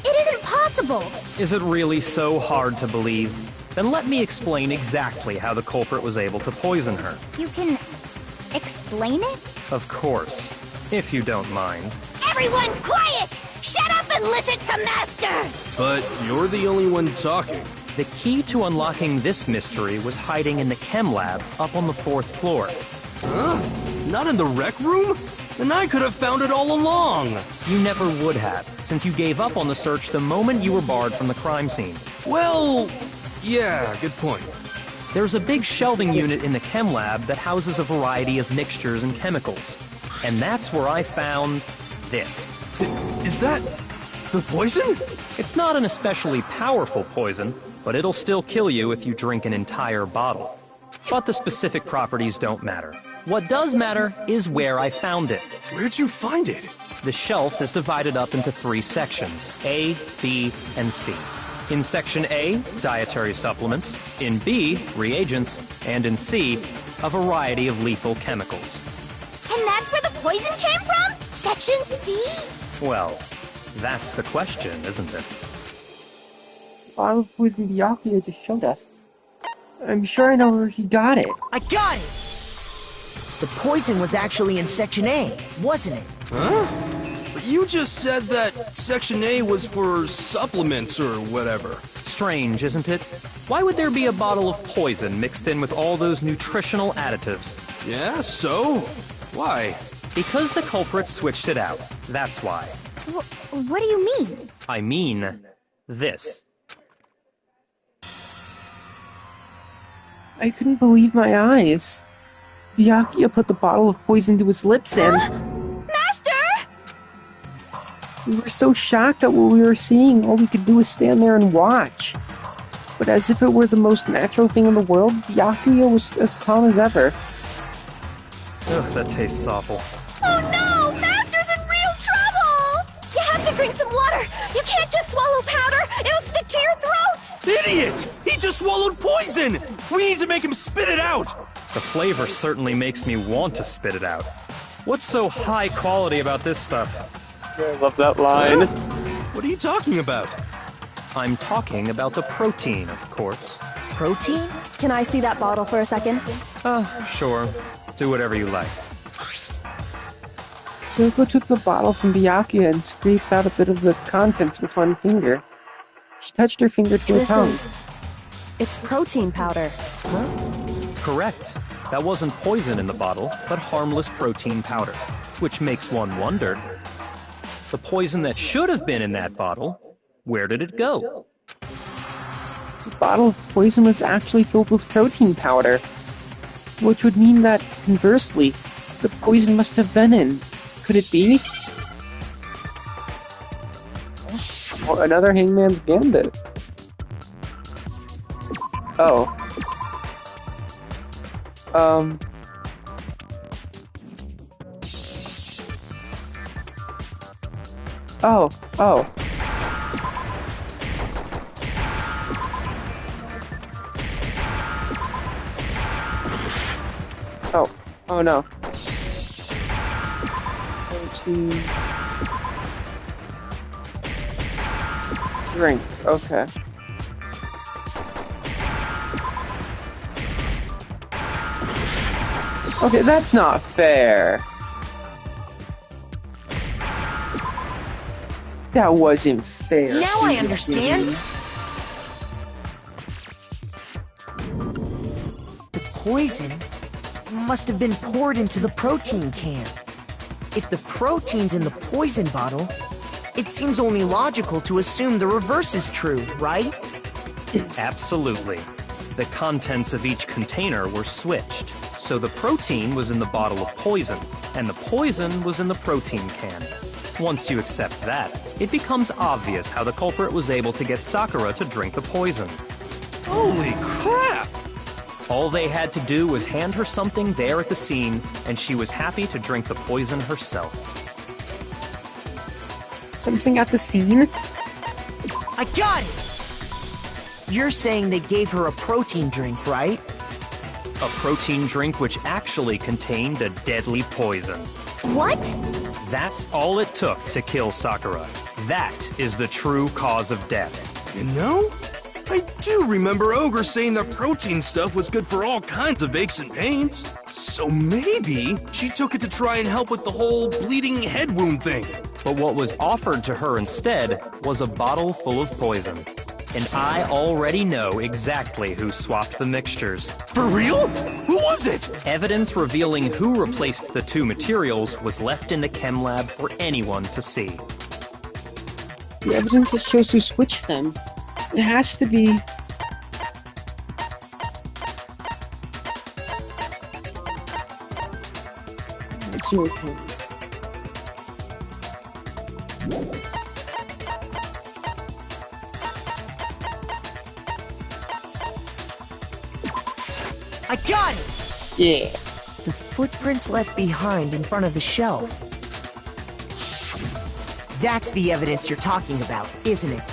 It isn't possible! Is it really so hard to believe? Then let me explain exactly how the culprit was able to poison her. You can... explain it? Of course, if you don't mind. Everyone quiet! Shut up and listen to Master! But you're the only one talking. The key to unlocking this mystery was hiding in the chem lab up on the 4th floor. Huh? Not in the rec room? Then I could have found it all along. You never would have, since you gave up on the search the moment you were barred from the crime scene. Well, yeah, good point. There's a big shelving unit in the chem lab that houses a variety of mixtures and chemicals. And that's where I found this. Is that the poison? It's not an especially powerful poison, but it'll still kill you if you drink an entire bottle. But the specific properties don't matter. What does matter is where I found it. Where'd you find it? The shelf is divided up into 3 sections, A, B, and C. In Section A, dietary supplements. In B, reagents. And in C, a variety of lethal chemicals. And that's where the poison came from? Section C? Well, that's the question, isn't it? Bottle of poison Byakuya just showed us. I'm sure I know where he got it. I got it! The poison was actually in Section A, wasn't it? Huh? But you just said that Section A was for supplements or whatever. Strange, isn't it? Why would there be a bottle of poison mixed in with all those nutritional additives? Yeah, so? Why? Because the culprit switched it out. That's why. What do you mean? I mean, this. I couldn't believe my eyes. Byakuya put the bottle of poison to his lips and... Master! We were so shocked at what we were seeing, all we could do was stand there and watch. But as if it were the most natural thing in the world, Byakuya was as calm as ever. Ugh, that tastes awful. Oh no! Master's in real trouble! You have to drink some water! You can't just swallow powder! It'll stick to your throat! Idiot! He just swallowed poison! We need to make him spit it out! The flavor certainly makes me want to spit it out. What's so high quality about this stuff? I love that line. What are you talking about? I'm talking about the protein, of course. Protein? Can I see that bottle for a second? Sure. Do whatever you like. Kyoko took the bottle from Byakuya and scraped out a bit of the contents with one finger. She touched her finger to her tongue. It's protein powder. Correct. That wasn't poison in the bottle, but harmless protein powder. Which makes one wonder, the poison that should have been in that bottle, where did it go? The bottle of poison was actually filled with protein powder, which would mean that, conversely, the poison must have been in. Could it be? Or another Hangman's Gambit. Oh. Oh. Oh no. Protein. Drink, okay. Okay, that's not fair. That wasn't fair. Now I understand. The poison must have been poured into the protein can. If the protein's in the poison bottle, it seems only logical to assume the reverse is true, right? Absolutely. The contents of each container were switched. So the protein was in the bottle of poison, and the poison was in the protein can. Once you accept that, it becomes obvious how the culprit was able to get Sakura to drink the poison. Holy crap! All they had to do was hand her something there at the scene, and she was happy to drink the poison herself. Something at the scene? I got it! You're saying they gave her a protein drink, right? A protein drink which actually contained a deadly poison. What? That's all it took to kill Sakura. That is the true cause of death. You know, I do remember Ogre saying that protein stuff was good for all kinds of aches and pains. So maybe she took it to try and help with the whole bleeding head wound thing. But what was offered to her instead was a bottle full of poison. And I already know exactly who swapped the mixtures. For real? Who was it? Evidence revealing who replaced the two materials was left in the chem lab for anyone to see. The evidence that shows who switched them. It has to be... It's your turn. I got it! Yeah. The footprints left behind in front of the shelf. That's the evidence you're talking about, isn't it?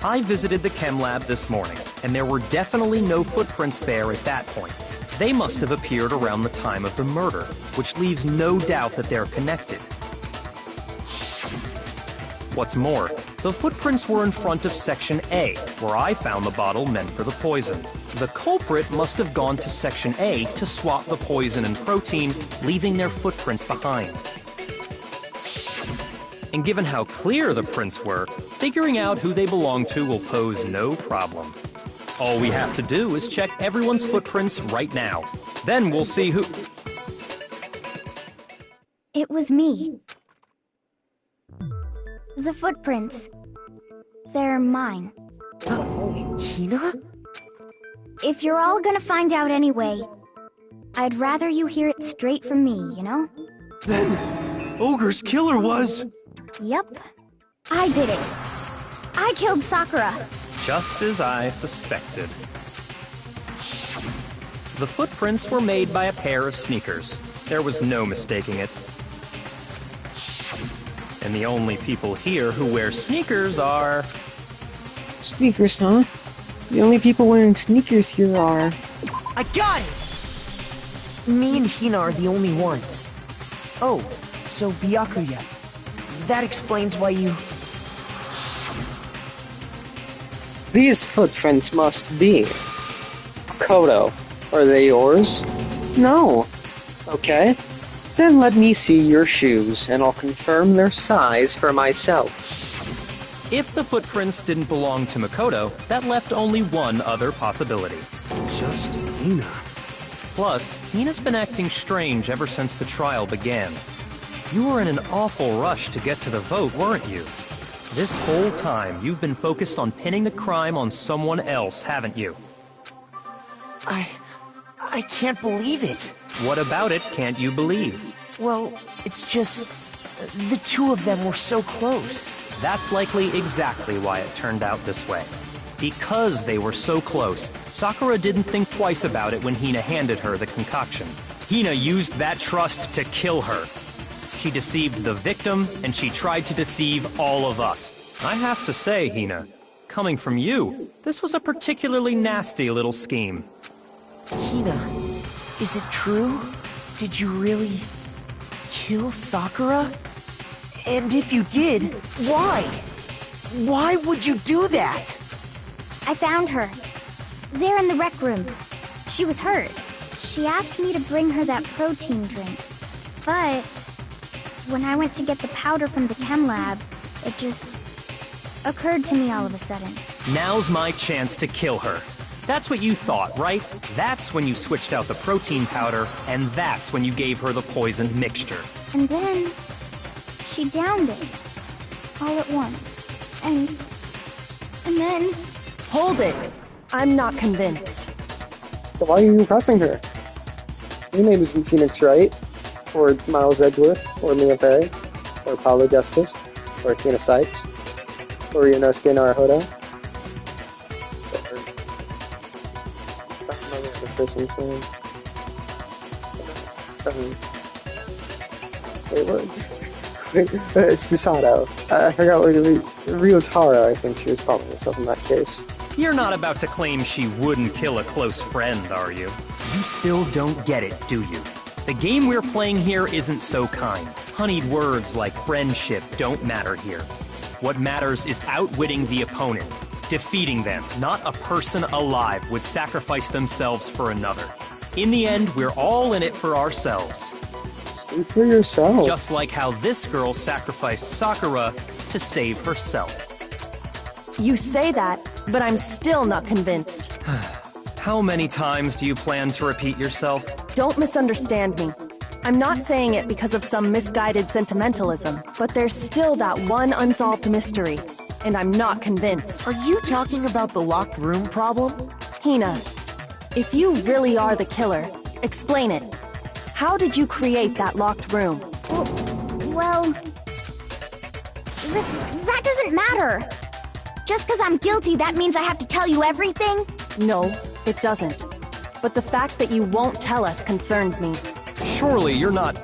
I visited the chem lab this morning, and there were definitely no footprints there at that point. They must have appeared around the time of the murder, which leaves no doubt that they're connected. What's more, the footprints were in front of Section A, where I found the bottle meant for the poison. The culprit must have gone to Section A to swap the poison and protein, leaving their footprints behind. And given how clear the prints were, figuring out who they belong to will pose no problem. All we have to do is check everyone's footprints right now. Then we'll see who... It was me. The footprints. They're mine. Hina? If you're all gonna find out anyway, I'd rather you hear it straight from me, you know? Then, Ogre's killer was... Yep. I did it. I killed Sakura. Just as I suspected. The footprints were made by a pair of sneakers. There was no mistaking it. And the only people here who wear sneakers are... Sneakers, huh? The only people wearing sneakers here are... I got it! Me and Hina are the only ones. Oh, so Byakuya. That explains why you... These footprints must be. Kodo, are they yours? No. Okay. Then let me see your shoes, and I'll confirm their size for myself. If the footprints didn't belong to Makoto, that left only one other possibility. Just Hina. Plus, Hina's been acting strange ever since the trial began. You were in an awful rush to get to the vote, weren't you? This whole time, you've been focused on pinning the crime on someone else, haven't you? I can't believe it. What about it can't you believe? Well, it's just... the two of them were so close. That's likely exactly why it turned out this way. Because they were so close, Sakura didn't think twice about it when Hina handed her the concoction. Hina used that trust to kill her. She deceived the victim, and she tried to deceive all of us. I have to say, Hina, coming from you, this was a particularly nasty little scheme. Hina, is it true? Did you really kill Sakura? And if you did, why? Why would you do that? I found her. There in the rec room. She was hurt. She asked me to bring her that protein drink. But when I went to get the powder from the chem lab, it just occurred to me all of a sudden. Now's my chance to kill her. That's what you thought, right? That's when you switched out the protein powder, and that's when you gave her the poisoned mixture. And then she downed it all at once. And then... Hold it! I'm not convinced. So why are you pressing her? Your name isn't Phoenix Wright, or Miles Edgeworth, or Mia Perry, or Paolo Justice, or Athena Sykes, or Yonosuke Naruhodo. Or another other person's name. Wait, what? Susato. I forgot what Ryotaro, I think she was calling herself in that case. You're not about to claim she wouldn't kill a close friend, are you? You still don't get it, do you? The game we're playing here isn't so kind. Honeyed words like friendship don't matter here. What matters is outwitting the opponent, defeating them. Not a person alive would sacrifice themselves for another. In the end, we're all in it for ourselves. Speak for yourself. Just like how this girl sacrificed Sakura to save herself. You say that, but I'm still not convinced. How many times do you plan to repeat yourself? Don't misunderstand me. I'm not saying it because of some misguided sentimentalism, but there's still that one unsolved mystery, and I'm not convinced. Are you talking about the locked room problem? Hina, if you really are the killer, explain it. How did you create that locked room? Well... that doesn't matter. Just because I'm guilty, that means I have to tell you everything? No, it doesn't. But the fact that you won't tell us concerns me. Surely you're not...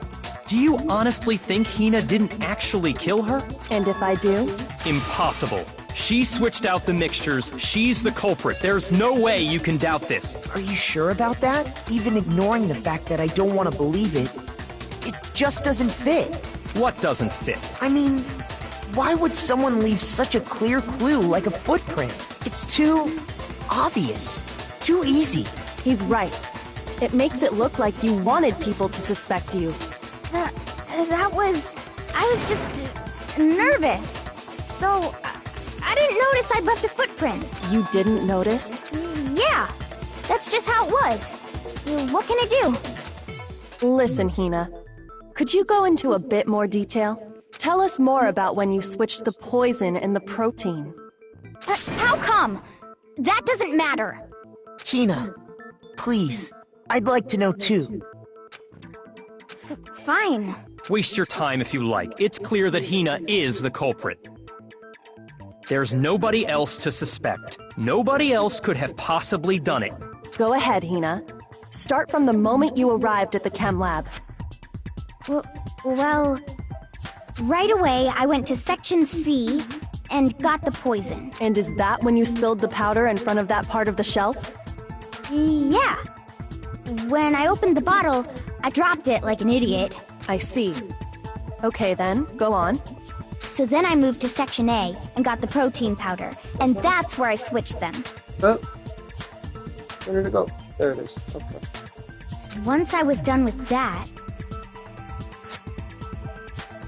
Do you honestly think Hina didn't actually kill her? And if I do? Impossible. She switched out the mixtures. She's the culprit. There's no way you can doubt this. Are you sure about that? Even ignoring the fact that I don't want to believe it, it just doesn't fit. What doesn't fit? I mean, why would someone leave such a clear clue like a footprint? It's too obvious. Too easy. He's right. It makes it look like you wanted people to suspect you. That was... I was just... nervous. So... I didn't notice I'd left a footprint. You didn't notice? Yeah. That's just how it was. What can I do? Listen, Hina. Could you go into a bit more detail? Tell us more about when you switched the poison and the protein. How come? That doesn't matter. Hina, please. I'd like to know too. Fine. Waste your time if you like. It's clear that Hina is the culprit. There's nobody else to suspect. Nobody else could have possibly done it. Go ahead, Hina. Start from the moment you arrived at the chem lab. Well, right away I went to Section C and got the poison. And is that when you spilled the powder in front of that part of the shelf? Yeah. When I opened the bottle, I dropped it like an idiot. I see. Okay then, go on. So then I moved to Section A and got the protein powder, and that's where I switched them. Oh. Where did it go? There it is. Okay. Once I was done with that,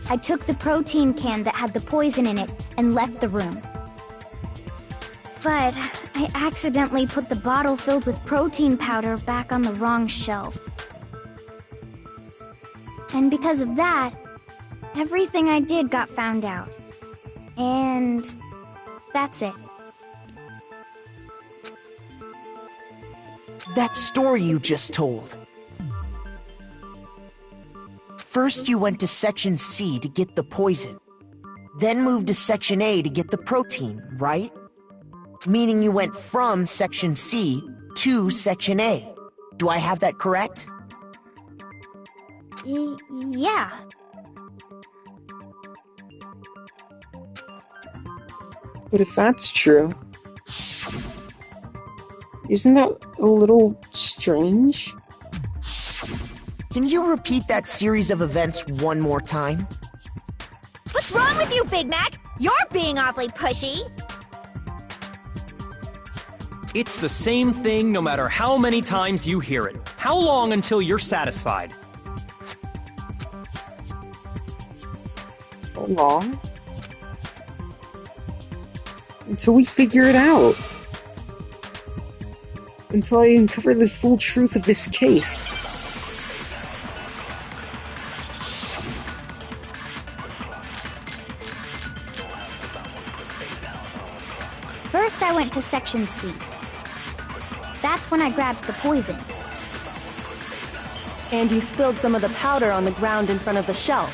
I took the protein can that had the poison in it and left the room. But I accidentally put the bottle filled with protein powder back on the wrong shelf. And because of that, everything I did got found out. And that's it. That story you just told. First you went to Section C to get the poison, then moved to Section A to get the protein, right? Meaning you went from Section C to Section A. Do I have that correct? Yeah. But if that's true, isn't that a little strange? Can you repeat that series of events one more time? What's wrong with you, Big Mac? You're being awfully pushy. It's the same thing no matter how many times you hear it. How long until you're satisfied? How long? Until we figure it out. Until I uncover the full truth of this case. First, I went to Section C. That's when I grabbed the poison. And you spilled some of the powder on the ground in front of the shelf.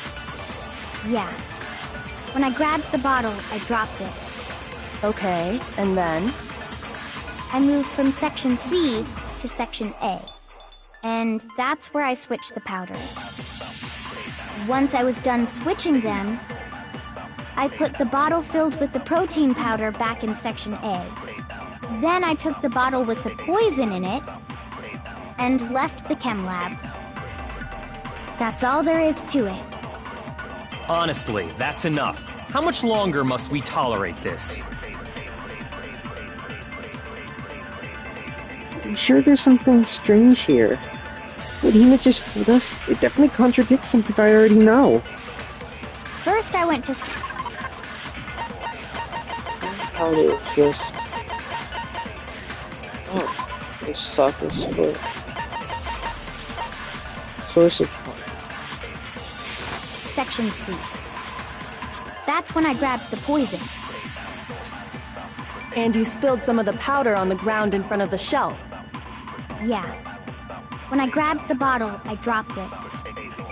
Yeah. When I grabbed the bottle, I dropped it. Okay, and then? I moved from Section C to Section A. And that's where I switched the powders. Once I was done switching them, I put the bottle filled with the protein powder back in Section A. Then I took the bottle with the poison in it and left the chem lab. That's all there is to it. Honestly, that's enough. How much longer must we tolerate this? I'm sure there's something strange here. What Hina just told us, it definitely contradicts something I already know. First I went to... How did it just... Oh, it's Sakura's foot. Source of... Section C. That's when I grabbed the poison. And you spilled some of the powder on the ground in front of the shelf. Yeah. When I grabbed the bottle, I dropped it.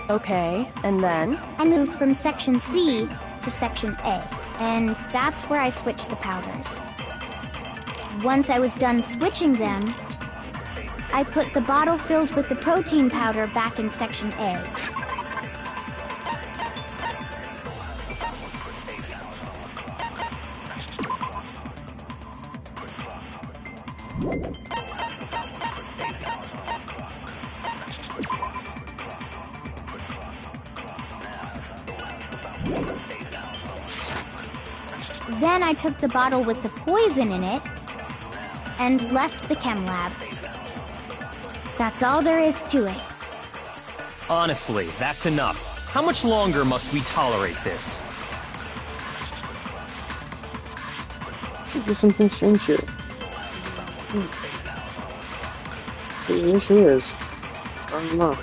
Okay, and then? I moved from Section C to Section A, and that's where I switched the powders. Once I was done switching them, I put the bottle filled with the protein powder back in Section A. Then I took the bottle with the poison in it and left the chem lab. That's all there is to it. Honestly, that's enough. How much longer must we tolerate this? There's something strange here. See, the issue is, I don't know.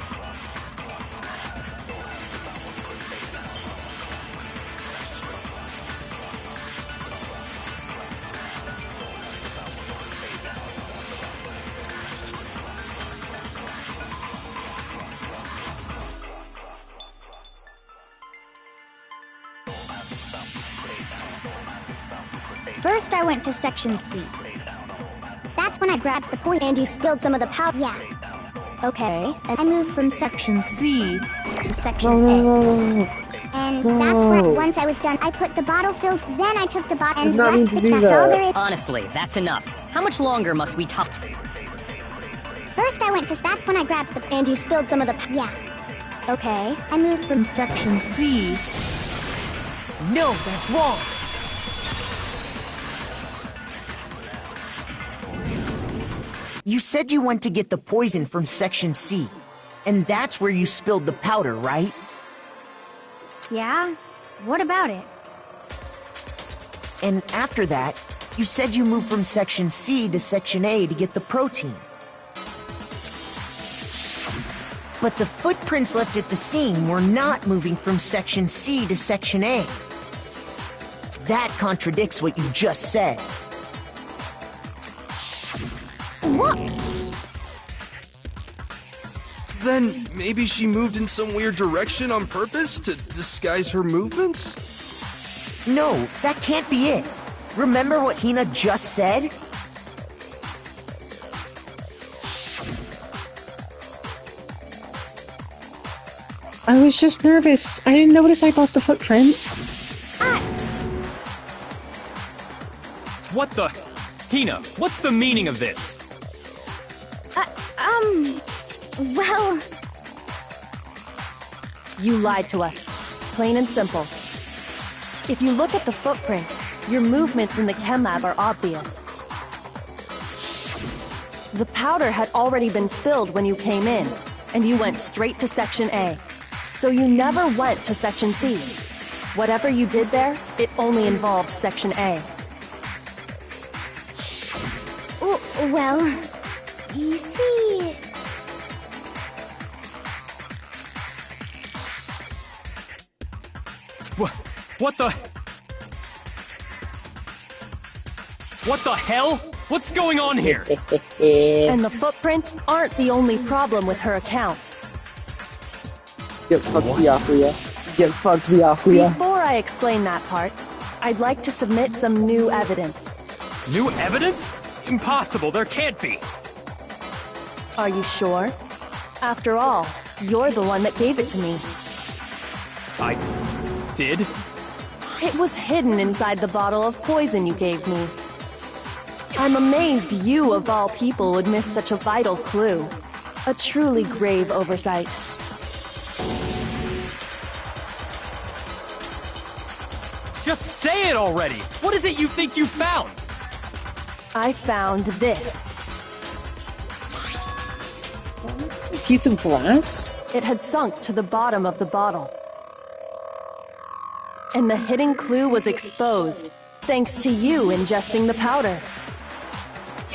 First, I went to Section C. That's when I grabbed the poison and you spilled some of the powder. Yeah. Okay, and I moved from Section C to Section A. And that's where, once I was done, I put the bottle filled, then I took the bottle and left the that's all there is. Honestly, that's enough. How much longer must we talk? First, I went to, that's when I grabbed the, and you spilled some of the, yeah. Okay, I moved from Section C. No, that's wrong. You said you went to get the poison from Section C, and that's where you spilled the powder, right? Yeah? What about it? And after that, you said you moved from Section C to Section A to get the protein. But the footprints left at the scene were not moving from Section C to Section A. That contradicts what you just said. What? Then maybe she moved in some weird direction on purpose to disguise her movements? No, that can't be it. Remember what Hina just said? I was just nervous. I didn't notice I lost the footprint. What the? Hina, what's the meaning of this? Well... You lied to us. Plain and simple. If you look at the footprints, your movements in the chem lab are obvious. The powder had already been spilled when you came in, and you went straight to Section A. So you never went to Section C. Whatever you did there, it only involved Section A. Well... You see... What the? What the hell? What's going on here? And the footprints aren't the only problem with her account. Get fucked, Byakuya. Get fucked, Byakuya. Before I explain that part, I'd like to submit some new evidence. New evidence? Impossible, there can't be. Are you sure? After all, you're the one that gave it to me. I did? It was hidden inside the bottle of poison you gave me. I'm amazed you, of all people, would miss such a vital clue. A truly grave oversight. Just say it already! What is it you think you found? I found this. A piece of glass? It had sunk to the bottom of the bottle. And the hidden clue was exposed, thanks to you ingesting the powder.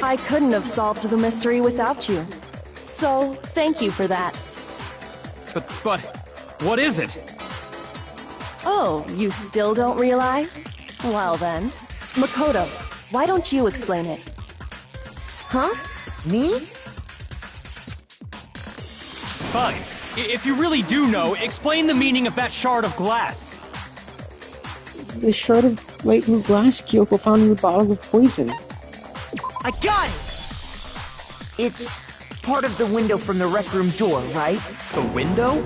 I couldn't have solved the mystery without you. So, thank you for that. But, what is it? Oh, you still don't realize? Well then, Makoto, why don't you explain it? Huh? Me? Fine. If you really do know, explain the meaning of that shard of glass. The shard of light blue glass Kyoko found in the bottle of poison. I got it! It's part of the window from the rec room door, right? The window?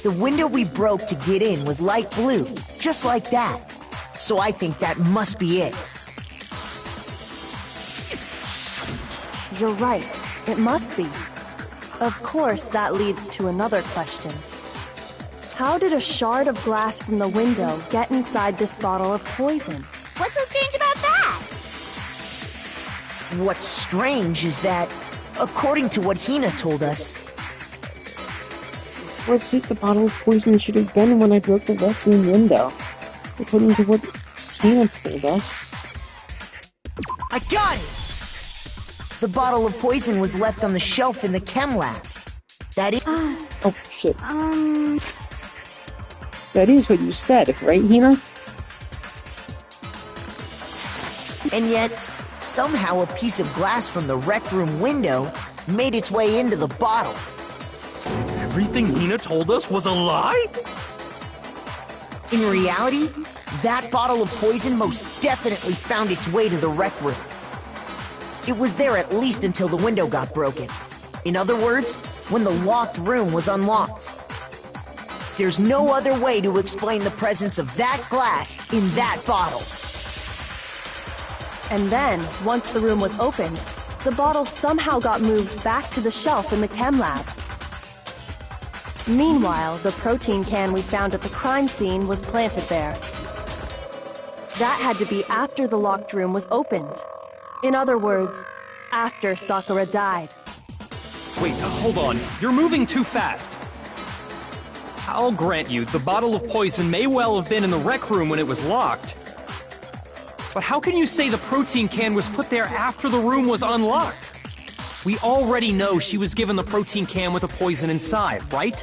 The window we broke to get in was light blue, just like that. So I think that must be it. You're right, it must be. Of course, that leads to another question. How did a shard of glass from the window get inside this bottle of poison? What's so strange about that? What's strange is that, according to what Hina told us... What's it the bottle of poison should have been when I broke the rec room window? According to what Hina told us. I got it! The bottle of poison was left on the shelf in the chem lab. That is... Oh, shit. That is what you said, right, Hina? And yet, somehow a piece of glass from the rec room window made its way into the bottle. Everything Hina told us was a lie? In reality, that bottle of poison most definitely found its way to the rec room. It was there at least until the window got broken. In other words, when the locked room was unlocked. There's no other way to explain the presence of that glass in that bottle. And then, once the room was opened, the bottle somehow got moved back to the shelf in the chem lab. Meanwhile, the protein can we found at the crime scene was planted there. That had to be after the locked room was opened. In other words, after Sakura died. Wait, hold on. You're moving too fast. I'll grant you, the bottle of poison may well have been in the rec room when it was locked. But how can you say the protein can was put there after the room was unlocked? We already know she was given the protein can with the poison inside, right?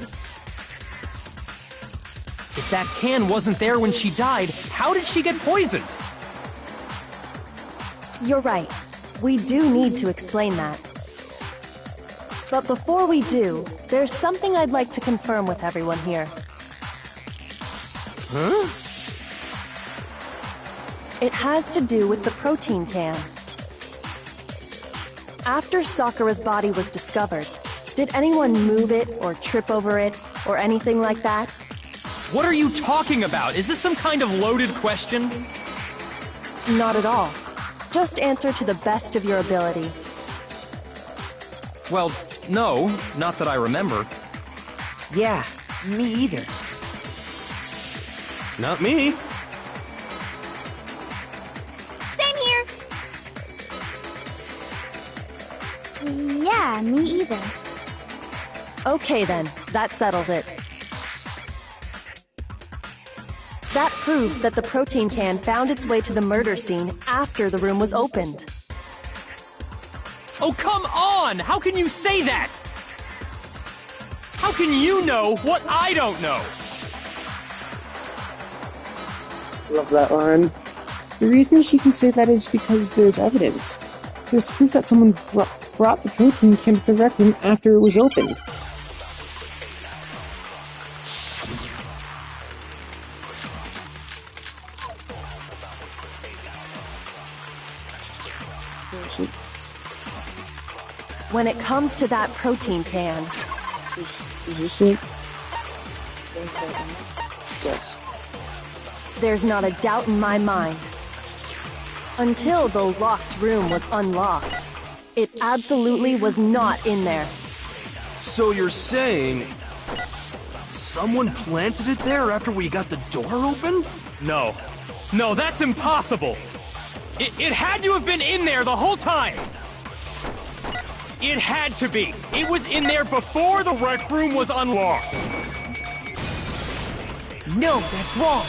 If that can wasn't there when she died, how did she get poisoned? You're right. We do need to explain that. But before we do, there's something I'd like to confirm with everyone here. Huh? It has to do with the protein can. After Sakura's body was discovered, did anyone move it or trip over it or anything like that? What are you talking about? Is this some kind of loaded question? Not at all. Just answer to the best of your ability. Well, no, not that I remember. Yeah, me either. Not me. Same here. Yeah, me either. Okay then, that settles it. That proves that the protein can found its way to the murder scene after the room was opened. Oh, come on! How can you say that? How can you know what I don't know? Love that line. The reason she can say that is because there's evidence. There's proof that someone brought the protein can to the rec room after it was opened. When it comes to that protein can, Is this it? Yes. there's not a doubt in my mind. Until the locked room was unlocked, it absolutely was not in there. So you're saying someone planted it there after we got the door open? No. No, that's impossible! It had to have been in there the whole time! It had to be! It was in there before the rec room was unlocked! No, that's wrong.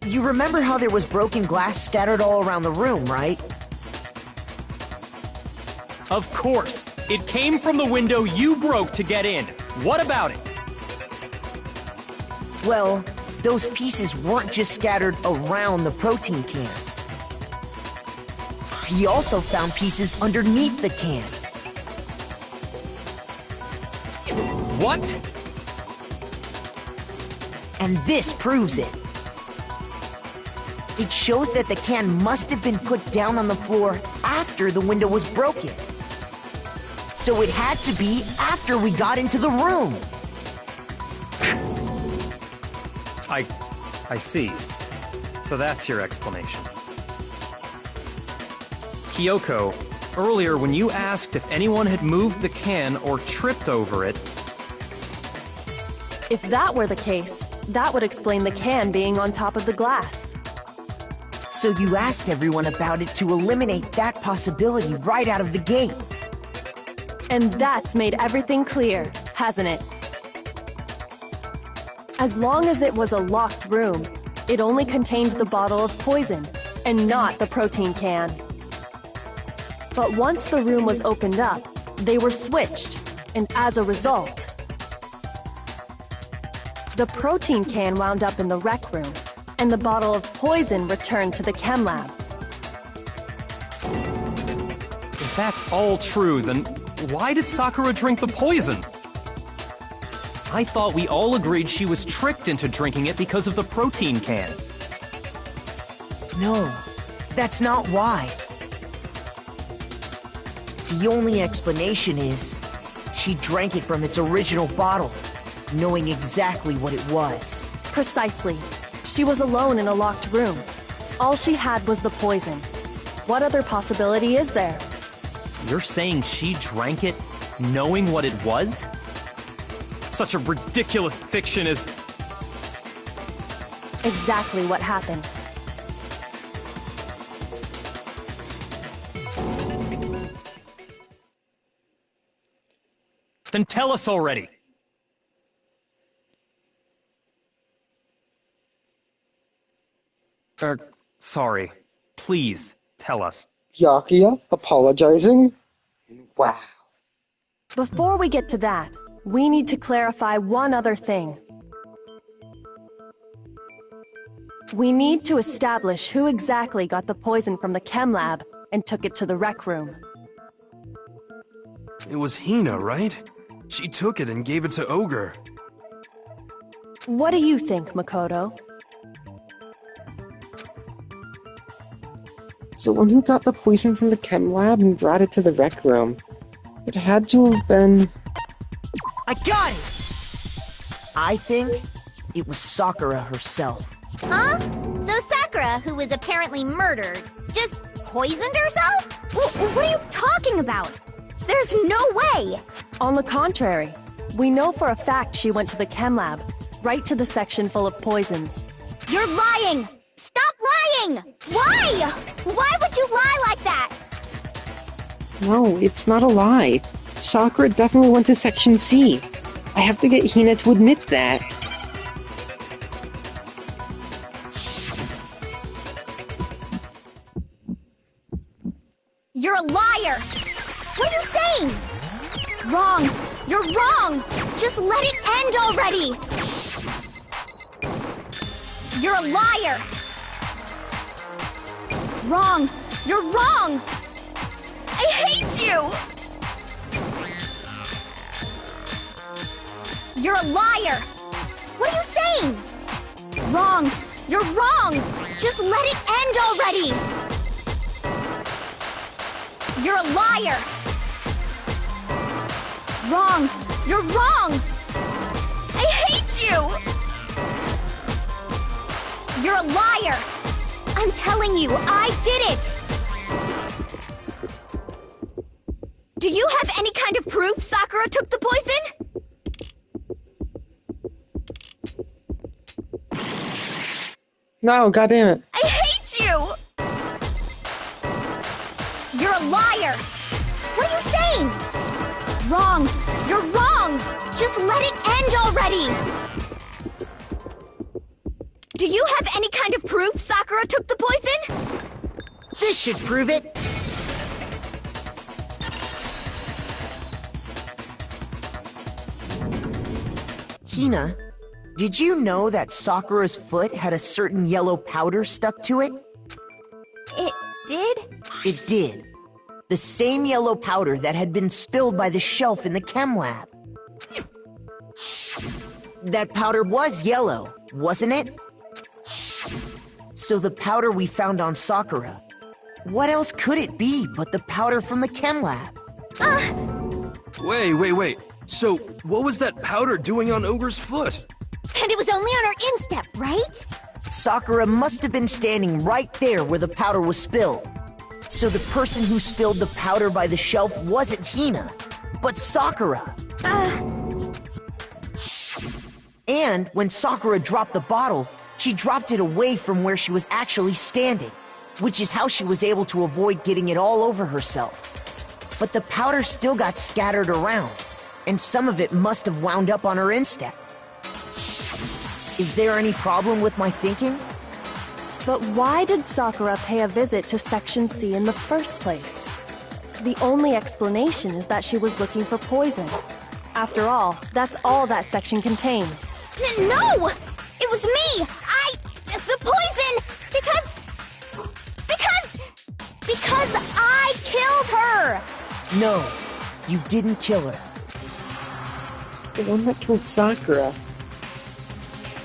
You remember how there was broken glass scattered all around the room, right? Of course! It came from the window you broke to get in. What about it? Well, those pieces weren't just scattered around the protein can. We also found pieces underneath the can. What? And this proves it. It shows that the can must have been put down on the floor after the window was broken. So it had to be after we got into the room. I see. So that's your explanation. Kyoko, earlier when you asked if anyone had moved the can or tripped over it... If that were the case, that would explain the can being on top of the glass. So you asked everyone about it to eliminate that possibility right out of the gate. And that's made everything clear, hasn't it? As long as it was a locked room, it only contained the bottle of poison, and not the protein can. But once the room was opened up, they were switched, and as a result, the protein can wound up in the rec room, and the bottle of poison returned to the chem lab. If that's all true, then why did Sakura drink the poison? I thought we all agreed she was tricked into drinking it because of the protein can. No, that's not why. The only explanation is she drank it from its original bottle, knowing exactly what it was. Precisely. She was alone in a locked room. All she had was the poison. What other possibility is there? You're saying she drank it knowing what it was? Such a ridiculous fiction is... Exactly what happened. Then tell us already! Sorry. Please, tell us. Yakuya apologizing? Wow. Before we get to that, we need to clarify one other thing. We need to establish who exactly got the poison from the chem lab and took it to the rec room. It was Hina, right? She took it and gave it to Ogre. What do you think, Makoto? Someone who got the poison from the chem lab and brought it to the rec room. It had to have been... I got it! I think it was Sakura herself. Huh? So Sakura, who was apparently murdered, just poisoned herself? What are you talking about? There's no way! On the contrary, we know for a fact she went to the chem lab, right to the section full of poisons. You're lying! Stop lying! Why? Why would you lie like that? No, it's not a lie. Sakura definitely went to Section C. I have to get Hina to admit that. You're a liar! What are you saying? Wrong! You're wrong! Just let it end already! You're a liar! Wrong! You're wrong! I hate you! You're a liar! What are you saying? Wrong! You're wrong! Just let it end already! You're a liar! Wrong! You're wrong! I hate you! You're a liar! I'm telling you, I did it! Do you have any kind of proof Sakura took the poison? No, goddammit. I hate you! You're a liar! What are you saying? Wrong! You're wrong! Just let it end already! Do you have any kind of proof Sakura took the poison? This should prove it. Hina, did you know that Sakura's foot had a certain yellow powder stuck to it? It did? It did. The same yellow powder that had been spilled by the shelf in the chem lab. That powder was yellow, wasn't it? So the powder we found on Sakura, what else could it be but the powder from the chem lab? Wait. So, what was that powder doing on Ogre's foot? And it was only on her instep, right? Sakura must have been standing right there where the powder was spilled. So the person who spilled the powder by the shelf wasn't Hina, but Sakura. And when Sakura dropped the bottle, she dropped it away from where she was actually standing, which is how she was able to avoid getting it all over herself. But the powder still got scattered around, and some of it must have wound up on her instep. Is there any problem with my thinking? But why did Sakura pay a visit to Section C in the first place? The only explanation is that she was looking for poison. After all, that's all that section contained. No! It was me! The poison! Because I killed her! No, you didn't kill her. The one that killed Sakura.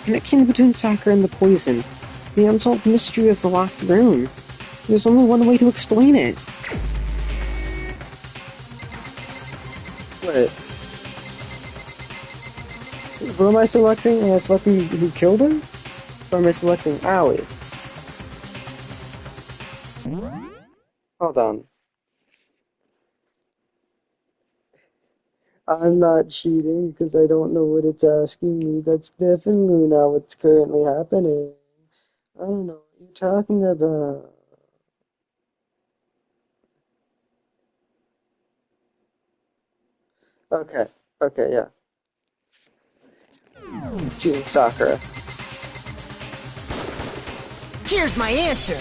Connection between Sakura and the poison. The unsolved mystery of the locked room. There's only one way to explain it. What? Who am I selecting? Am I selecting who killed him? Or am I selecting Aoi? Hold on. I'm not cheating because I don't know what it's asking me. That's definitely not what's currently happening. I don't know what you're talking about. Okay, okay, yeah. Shooting Sakura. Here's my answer.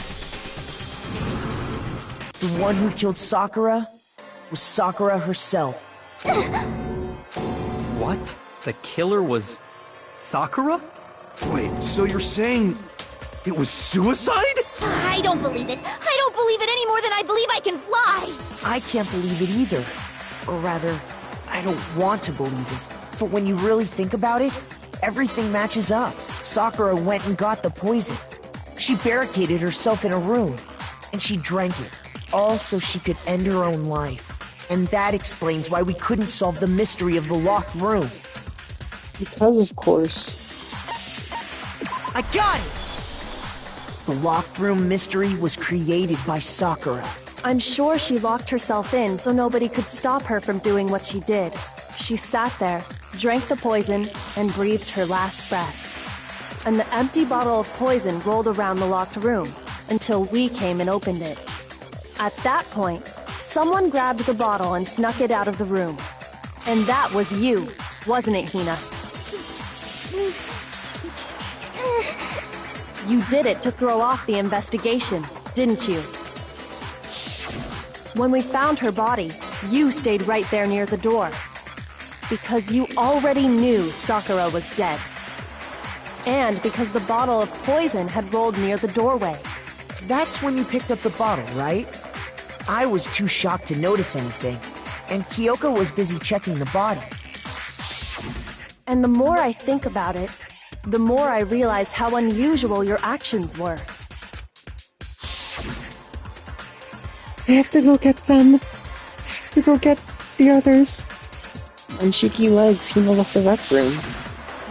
The one who killed Sakura was Sakura herself. What? The killer was Sakura? Wait, so you're saying it was suicide? I don't believe it. I don't believe it any more than I believe I can fly. I can't believe it either. Or rather, I don't want to believe it. But when you really think about it, everything matches up. Sakura went and got the poison. She barricaded herself in a room, and she drank it, all so she could end her own life. And that explains why we couldn't solve the mystery of the locked room. Because, of course. I got it! The locked room mystery was created by Sakura. I'm sure she locked herself in so nobody could stop her from doing what she did. She sat there, drank the poison, and breathed her last breath. And the empty bottle of poison rolled around the locked room until we came and opened it. At that point, someone grabbed the bottle and snuck it out of the room. And that was you, wasn't it, Hina? You did it to throw off the investigation, didn't you? When we found her body, you stayed right there near the door. Because you already knew Sakura was dead. And because the bottle of poison had rolled near the doorway. That's when you picked up the bottle, right? I was too shocked to notice anything, and Kyoko was busy checking the body. And the more I think about it, the more I realize how unusual your actions were. I have to go get them. I have to go get the others. On shaky legs, Hina left the rec room.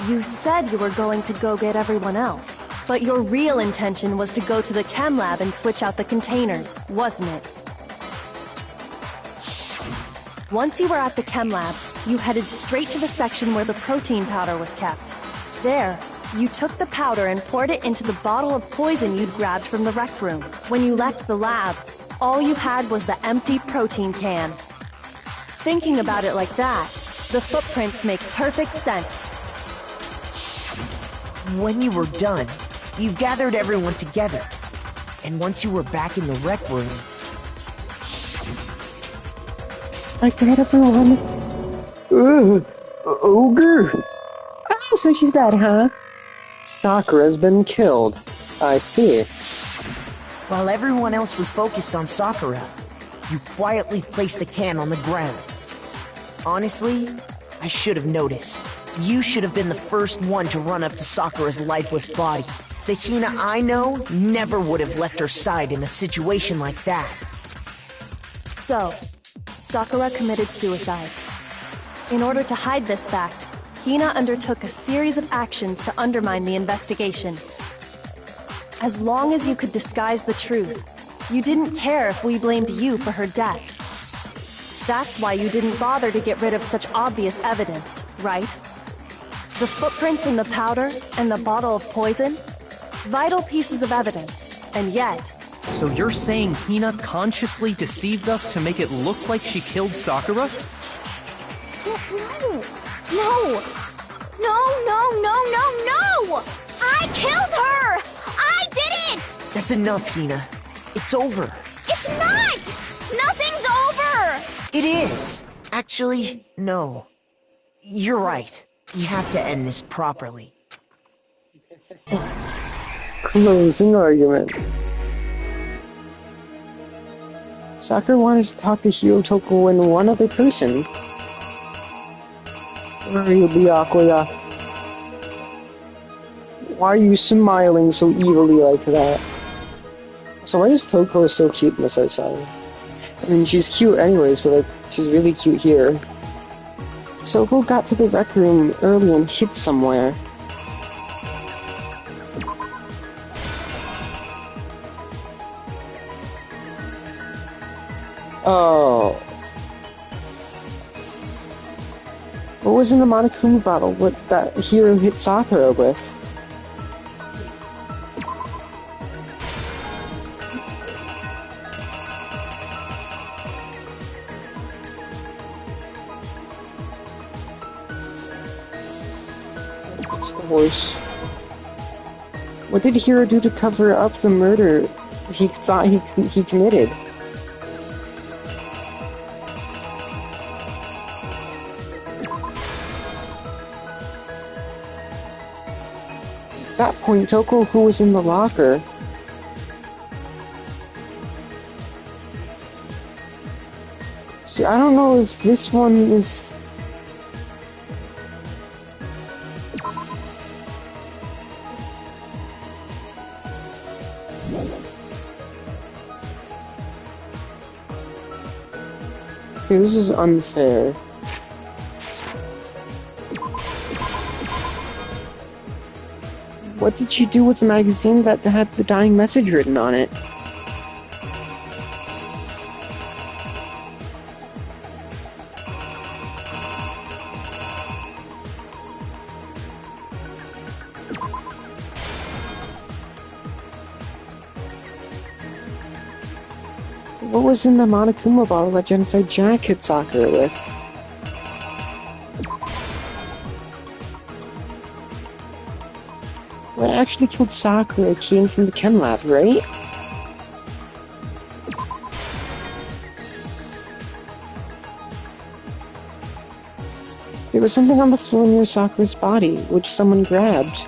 You said you were going to go get everyone else, but your real intention was to go to the chem lab and switch out the containers, wasn't it? Once you were at the chem lab, you headed straight to the section where the protein powder was kept. There, you took the powder and poured it into the bottle of poison you'd grabbed from the rec room. When you left the lab, all you had was the empty protein can. Thinking about it like that, the footprints make perfect sense. When you were done, you gathered everyone together. And once you were back in the rec room... I got everyone. Ugh, ogre. Oh, so she's dead, huh? Sakura's been killed. I see. While everyone else was focused on Sakura, you quietly placed the can on the ground. Honestly, I should have noticed. You should have been the first one to run up to Sakura's lifeless body. The Hina I know never would have left her side in a situation like that. So, Sakura committed suicide. In order to hide this fact, Hina undertook a series of actions to undermine the investigation. As long as you could disguise the truth, you didn't care if we blamed you for her death. That's why you didn't bother to get rid of such obvious evidence, right? The footprints in the powder and the bottle of poison? Vital pieces of evidence, and yet... So you're saying Hina consciously deceived us to make it look like she killed Sakura? No! No! I killed her! I did it! That's enough, Hina. It's over. It's not! Nothing's over! It is! Actually, no. You're right. We have to end this properly. Closing argument. Sakura wanted to talk to Hyotoko and one other person. Where are you, Byakuya? Why are you smiling so evilly like that? So why is Toko so cute in this outside? I mean, she's cute anyways, but like, she's really cute here. Toko got to the rec room early and hid somewhere. Oh. What was in the Monokuma bottle that Hiro hit Sakura with? It's the horse. What did Hiro do to cover up the murder he thought he committed? At that point, Toko, who was in the locker? See, I don't know if this one is... Okay, this is unfair. What did she do with the magazine that had the dying message written on it? What was in the Monokuma bottle that Genocide Jack hit Sakura with? What actually killed Sakura came from the chem lab, right? There was something on the floor near Sakura's body, which someone grabbed.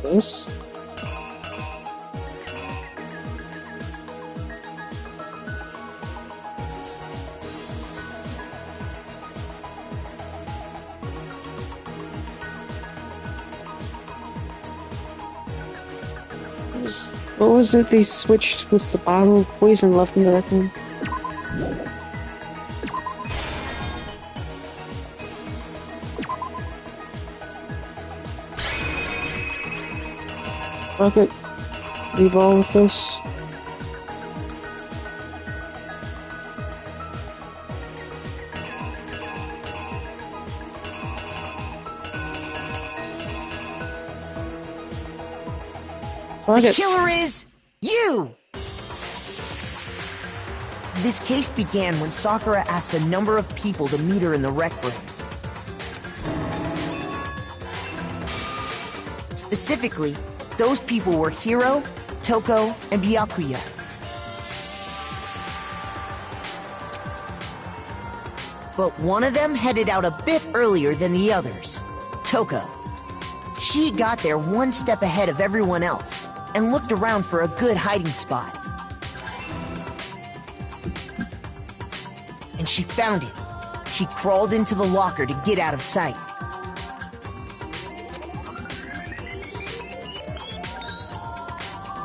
This? What was it they switched with the bottle of poison left in the rec room? Fuck it. Leave all with this. The killer is you! This case began when Sakura asked a number of people to meet her in the rec room. Specifically, those people were Hiro, Toko, and Byakuya. But one of them headed out a bit earlier than the others, Toko. She got there one step ahead of everyone else and looked around for a good hiding spot. And she found it. She crawled into the locker to get out of sight.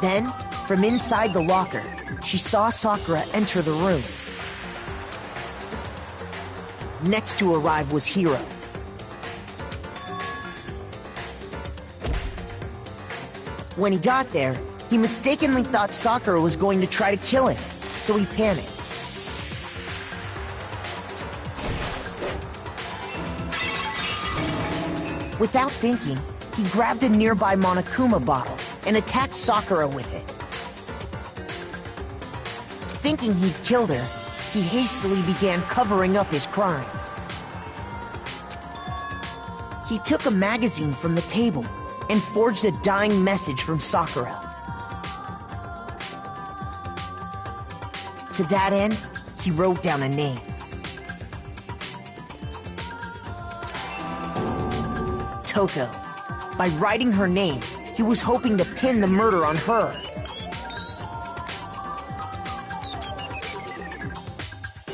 Then, from inside the locker, she saw Sakura enter the room. Next to arrive was Hiro. When he got there, he mistakenly thought Sakura was going to try to kill him, so he panicked. Without thinking, he grabbed a nearby Monokuma bottle and attacked Sakura with it. Thinking he'd killed her, he hastily began covering up his crime. He took a magazine from the table and forged a dying message from Sakura. To that end, he wrote down a name. Toko. By writing her name, he was hoping to pin the murder on her.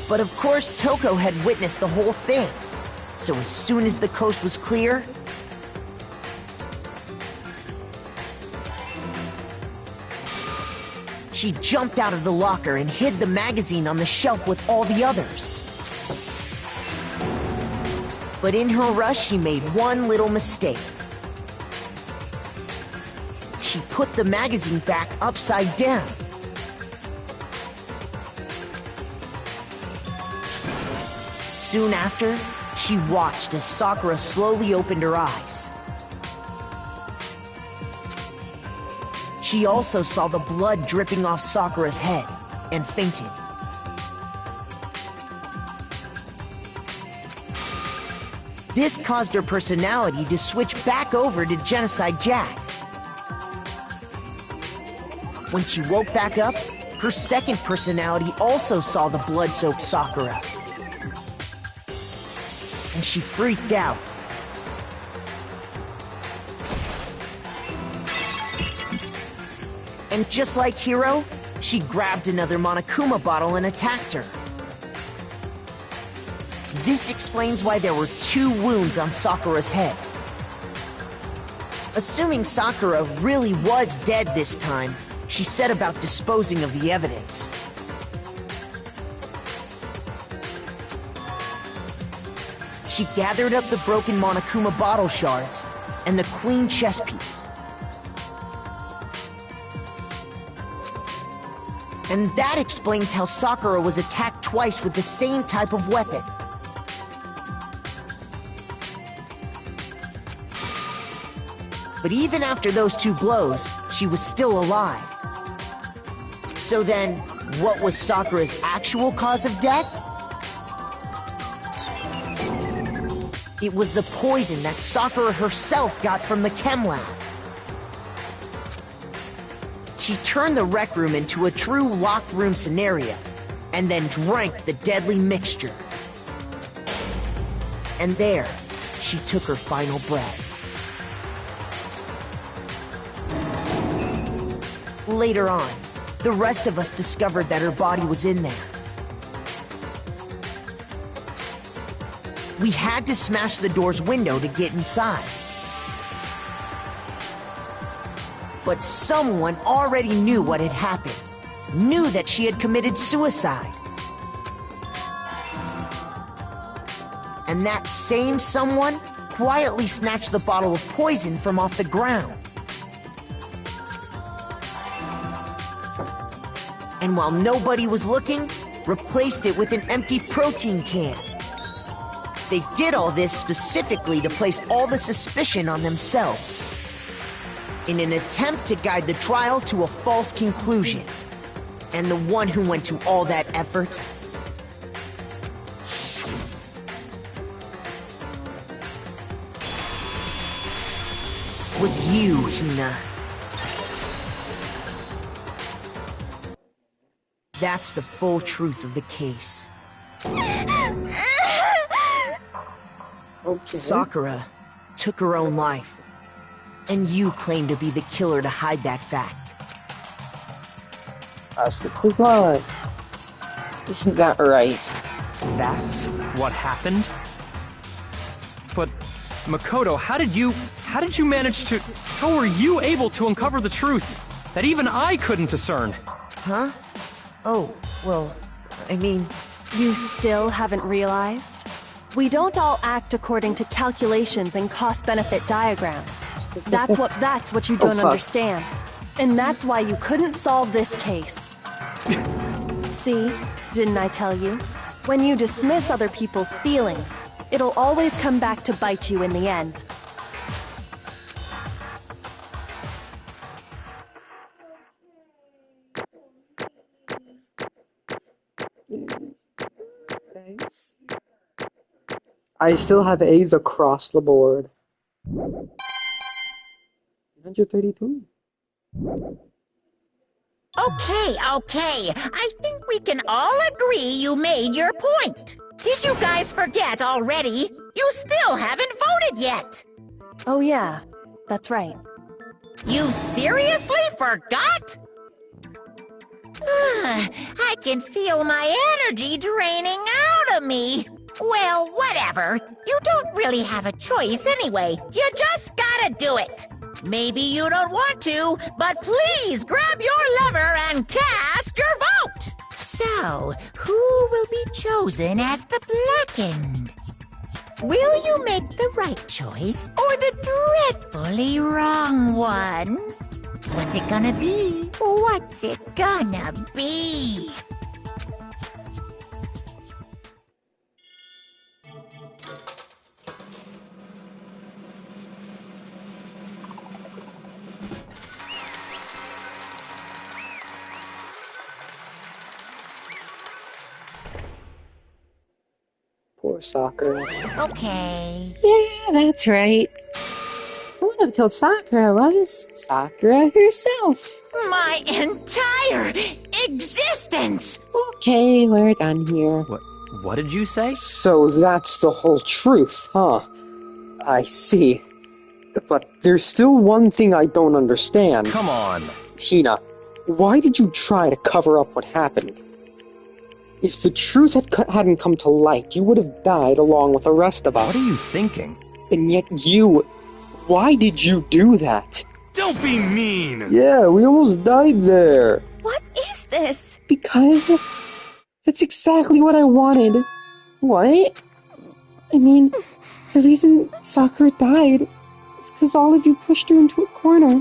But of course, Toko had witnessed the whole thing. So as soon as the coast was clear, she jumped out of the locker and hid the magazine on the shelf with all the others. But in her rush, she made one little mistake. She put the magazine back upside down. Soon after, she watched as Sakura slowly opened her eyes. She also saw the blood dripping off Sakura's head and fainted. This caused her personality to switch back over to Genocide Jack. When she woke back up, her second personality also saw the blood-soaked Sakura. And she freaked out. And just like Hiro, she grabbed another Monokuma bottle and attacked her. This explains why there were 2 wounds on Sakura's head. Assuming Sakura really was dead this time, she set about disposing of the evidence. She gathered up the broken Monokuma bottle shards and the queen chess piece. And that explains how Sakura was attacked twice with the same type of weapon. But even after those 2 blows, she was still alive. So then, what was Sakura's actual cause of death? It was the poison that Sakura herself got from the chem lab. She turned the rec room into a true locked room scenario, and then drank the deadly mixture. And there, she took her final breath. Later on, the rest of us discovered that her body was in there. We had to smash the door's window to get inside. But someone already knew what had happened, knew that she had committed suicide. And that same someone quietly snatched the bottle of poison from off the ground. And while nobody was looking, replaced it with an empty protein can. They did all this specifically to place all the suspicion on themselves, in an attempt to guide the trial to a false conclusion. And the one who went to all that effort was you, Hina. That's the full truth of the case. Okay. Sakura took her own life, and you claim to be the killer to hide that fact. Asuka's lying. Isn't that right? That's what happened? But, Makoto, how did you manage to... How were you able to uncover the truth that even I couldn't discern? Huh? Oh, well, I mean... You still haven't realized? We don't all act according to calculations and cost-benefit diagrams. That's what you don't understand. And that's why you couldn't solve this case. See? Didn't I tell you? When you dismiss other people's feelings, it'll always come back to bite you in the end. A's. I still have A's across the board. 132. Okay. I think we can all agree you made your point. Did you guys forget already? You still haven't voted yet. Oh yeah, that's right. You seriously forgot? I can feel my energy draining out of me. Well, whatever. You don't really have a choice anyway. You just gotta do it. Maybe you don't want to, but please grab your lever and cast your vote. So, who will be chosen as the blackened? Will you make the right choice or the dreadfully wrong one? What's it gonna be? What's it gonna be? Poor Sakura. Okay. Yeah, that's right. The one who killed Sakura was Sakura herself. My entire existence! Okay, we're done here. What did you say? So that's the whole truth, huh? I see. But there's still one thing I don't understand. Come on. Hina, why did you try to cover up what happened? If the truth hadn't come to light, you would have died along with the rest of us. What are you thinking? And yet why did you do that? Don't be mean! Yeah, we almost died there. What is this? Because that's exactly what I wanted. What? I mean, the reason Sakura died is because all of you pushed her into a corner.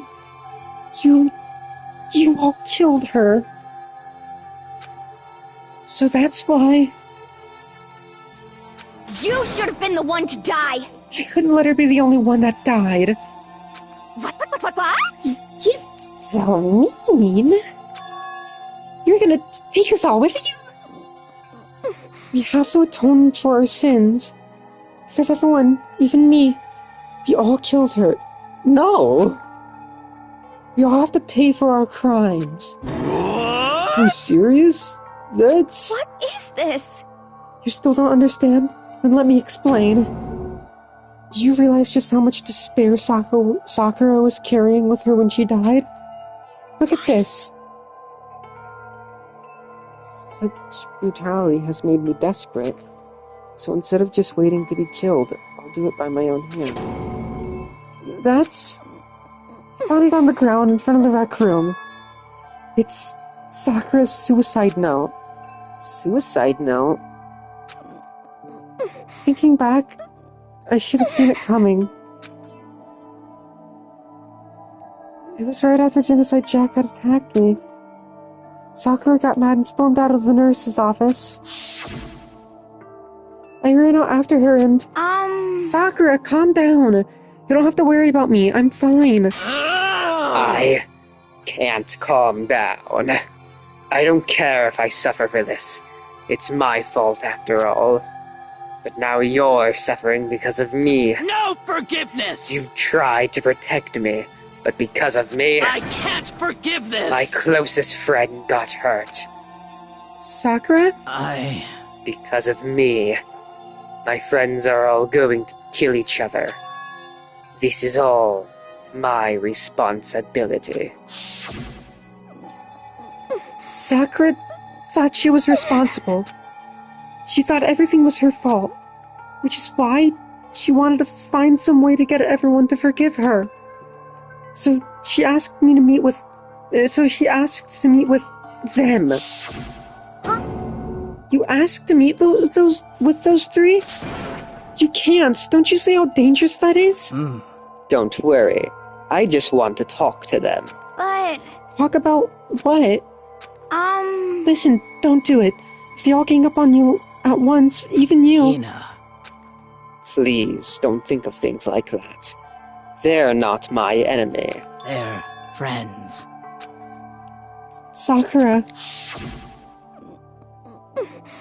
You all killed her. So that's why You should have been the one to die! I couldn't let her be the only one that died. What? You're so mean. You're gonna take us all with you? We have to atone for our sins. Because everyone, even me, we all killed her. No! We all have to pay for our crimes. What? Are you serious? That's... What is this? You still don't understand? Then let me explain. Do you realize just how much despair Sakura was carrying with her when she died? Look at this. Such brutality has made me desperate. So instead of just waiting to be killed, I'll do it by my own hand. That's... I found it on the ground in front of the rec room. It's Sakura's suicide note. Suicide note? Thinking back, I should have seen it coming. It was right after Genocide Jack had attacked me. Sakura got mad and stormed out of the nurse's office. I ran out after her and... Sakura, calm down. You don't have to worry about me. I'm fine. I can't calm down. I don't care if I suffer for this. It's my fault after all. But now you're suffering because of me. No forgiveness! You tried to protect me, but because of me, I can't forgive this! my closest friend got hurt. Sakura? Because of me, my friends are all going to kill each other. This is all my responsibility. Sakura thought she was responsible. She thought everything was her fault, which is why she wanted to find some way to get everyone to forgive her. So she asked me to meet with... she asked to meet with them. Huh? You asked to meet with those three? You can't. Don't you see how dangerous that is? Don't worry. I just want to talk to them. But... Talk about what? Listen, don't do it. If they all gang up on you at once, even you... Hina. Please, don't think of things like that. They're not my enemy. They're friends. Sakura...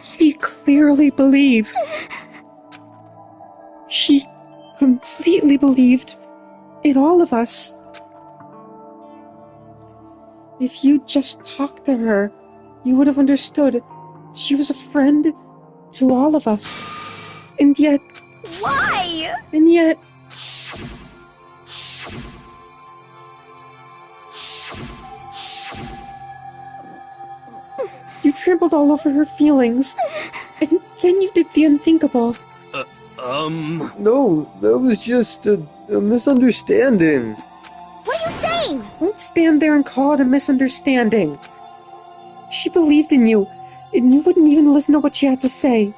She clearly believed. She completely believed in all of us. If you just talked to her, you would have understood. She was a friend to all of us. And yet... Why? And yet... You trampled all over her feelings. And then you did the unthinkable. No, that was just a misunderstanding. What are you saying? Don't stand there and call it a misunderstanding. She believed in you, and you wouldn't even listen to what she had to say.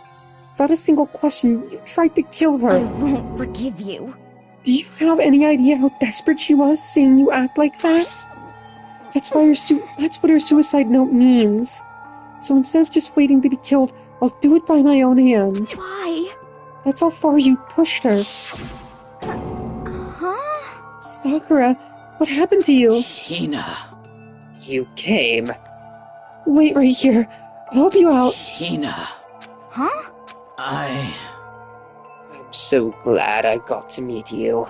Without a single question, you tried to kill her. I won't forgive you. Do you have any idea how desperate she was seeing you act like that? That's why that's what her suicide note means. So instead of just waiting to be killed, I'll do it by my own hand. Why? That's how far you pushed her. Huh? Sakura, what happened to you? Hina. You came. Wait right here. I'll help you out. Hina. Huh? I'm so glad I got to meet you.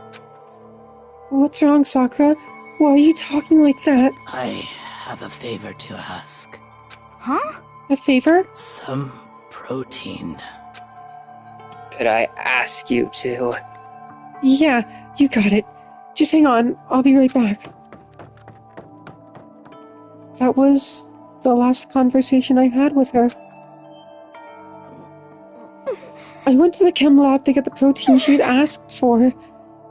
What's wrong, Sakura? Why are you talking like that? I have a favor to ask. Huh? A favor? Some protein. Could I ask you to? Yeah, you got it. Just hang on, I'll be right back. That was the last conversation I had with her. I went to the chem lab to get the protein she'd asked for.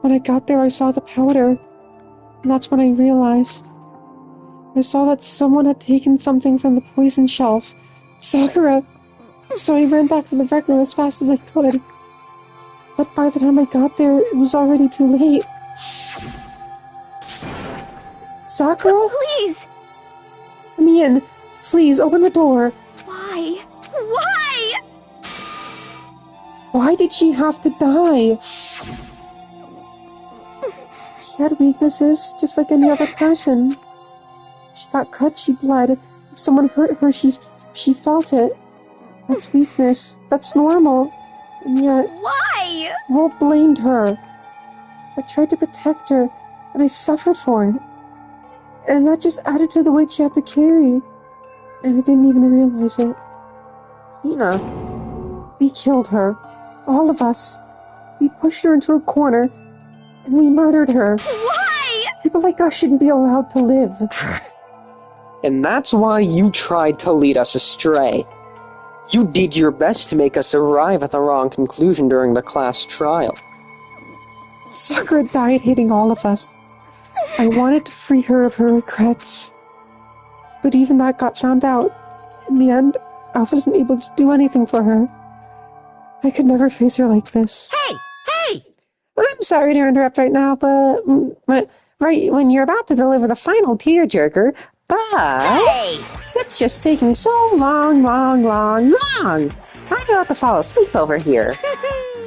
When I got there, I saw the powder. And that's when I realized. I saw that someone had taken something from the poison shelf. Sakura! So I ran back to the rec room as fast as I could. But by the time I got there, it was already too late. Sakura? Please! Let me in. Please, open the door. Why? Why? Why did she have to die? She had weaknesses, just like any other person. She got cut, she bled. If someone hurt her, she felt it. That's weakness. That's normal. And yet, Why? you all blamed her. I tried to protect her, and I suffered for it. And that just added to the weight she had to carry. And I didn't even realize it. Hina, we killed her. All of us. We pushed her into a corner, and we murdered her. Why? People like us shouldn't be allowed to live. And that's why you tried to lead us astray. You did your best to make us arrive at the wrong conclusion during the class trial. Sakura died hating all of us. I wanted to free her of her regrets. But even that got found out. In the end, I wasn't able to do anything for her. I could never face her like this. Hey! I'm sorry to interrupt right now, but right when you're about to deliver the final tearjerker, but Hey! it's just taking so long. I'm about to fall asleep over here.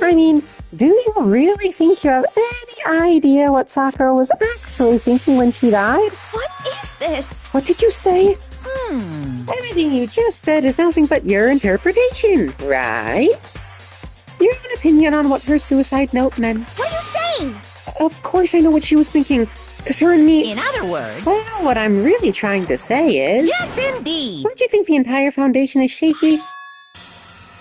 I mean, do you really think you have any idea what Sakura was actually thinking when she died? What is this? What did you say? Everything you just said is nothing but your interpretation, right? You have an opinion on what her suicide note meant. What are you saying? Of course I know what she was thinking, because her and me... In other words... Well, what I'm really trying to say is... Yes, indeed! Don't you think the entire foundation is shaky?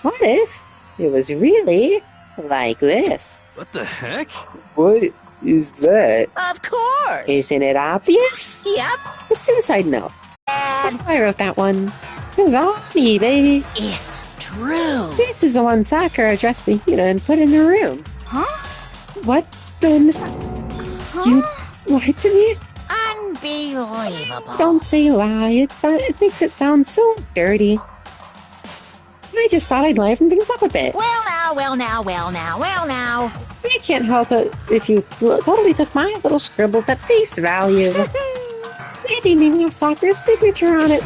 What if it was really like this? What the heck? What is that? Of course! Isn't it obvious? Yep. The suicide note. I wrote that one. It was all me, baby. It's true. This is the one Sakura addressed to Hina and put in her room. Huh? What then? You lied to me? Unbelievable. Don't say lie. It makes it sound so dirty. I just thought I'd liven things up a bit. Well now. I can't help it if you totally took my little scribbles at face value. I didn't even have Sakura's signature on it.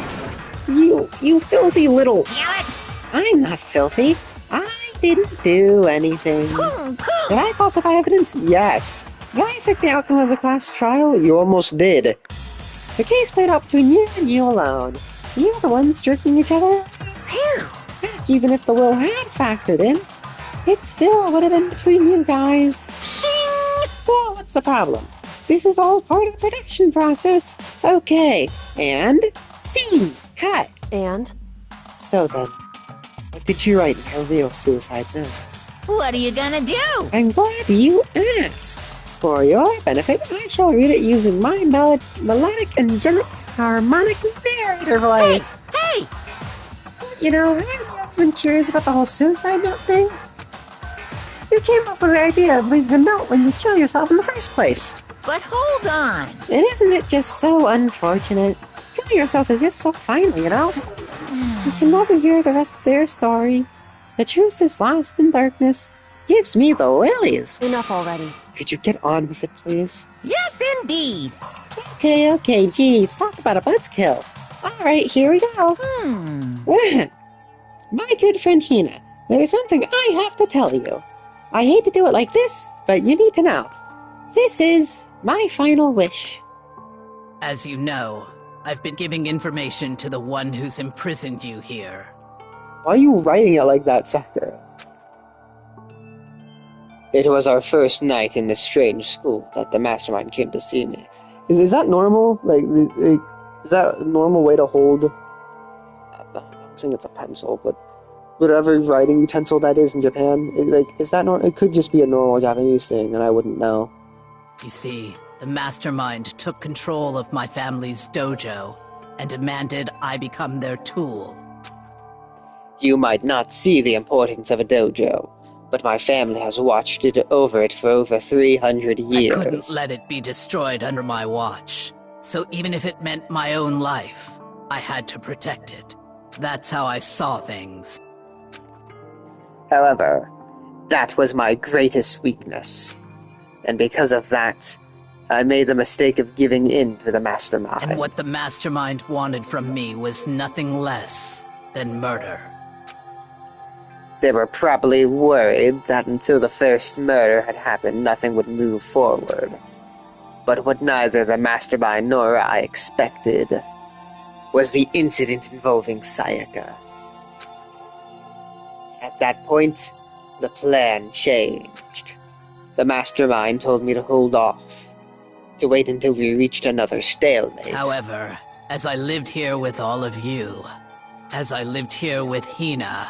You filthy little... Damn it! I'm not filthy. I didn't do anything. Did I falsify evidence? Yes. Did I affect the outcome of the class trial? You almost did. The case played out between you and you alone. You were the ones jerking each other. Phew! Heck, even if the will had factored in, it still would have been between you guys. Shing! So, what's the problem? This is all part of the production process. Okay, and scene. Cut. And? So then, what did you write in your real suicide note? What are you gonna do? I'm glad you asked. For your benefit, I shall read it using my melodic, angelic, harmonic narrator voice. Hey! You know, have you ever been curious about the whole suicide note thing? You came up with the idea of leaving a note when you kill yourself in the first place. But hold on. And isn't it just so unfortunate? Killing yourself is just so final, you know? You can never hear the rest of their story. The truth is lost in darkness. Gives me the willies. Enough already. Could you get on with it, please? Yes, indeed. Okay, geez, talk about a buzzkill. Alright, here we go. My good friend Hina, there's something I have to tell you. I hate to do it like this, but you need to know. This is my final wish. As you know, I've been giving information to the one who's imprisoned you here. Why are you writing it like that, Sakura? It was our first night in this strange school that the mastermind came to see me. Is that normal? Like, is that a normal way to hold? I'm saying it's a pencil, but whatever writing utensil that is in Japan, is that normal? It could just be a normal Japanese thing, and I wouldn't know. You see, the mastermind took control of my family's dojo and demanded I become their tool. You might not see the importance of a dojo, but my family has watched it for over 300 years. I couldn't let it be destroyed under my watch, so even if it meant my own life, I had to protect it. That's how I saw things. However, that was my greatest weakness, and because of that, I made the mistake of giving in to the mastermind. And what the mastermind wanted from me was nothing less than murder. They were probably worried that until the first murder had happened, nothing would move forward. But what neither the mastermind nor I expected was the incident involving Sayaka. At that point, the plan changed. The mastermind told me to hold off, to wait until we reached another stalemate. However, as I lived here with all of you, as I lived here with Hina,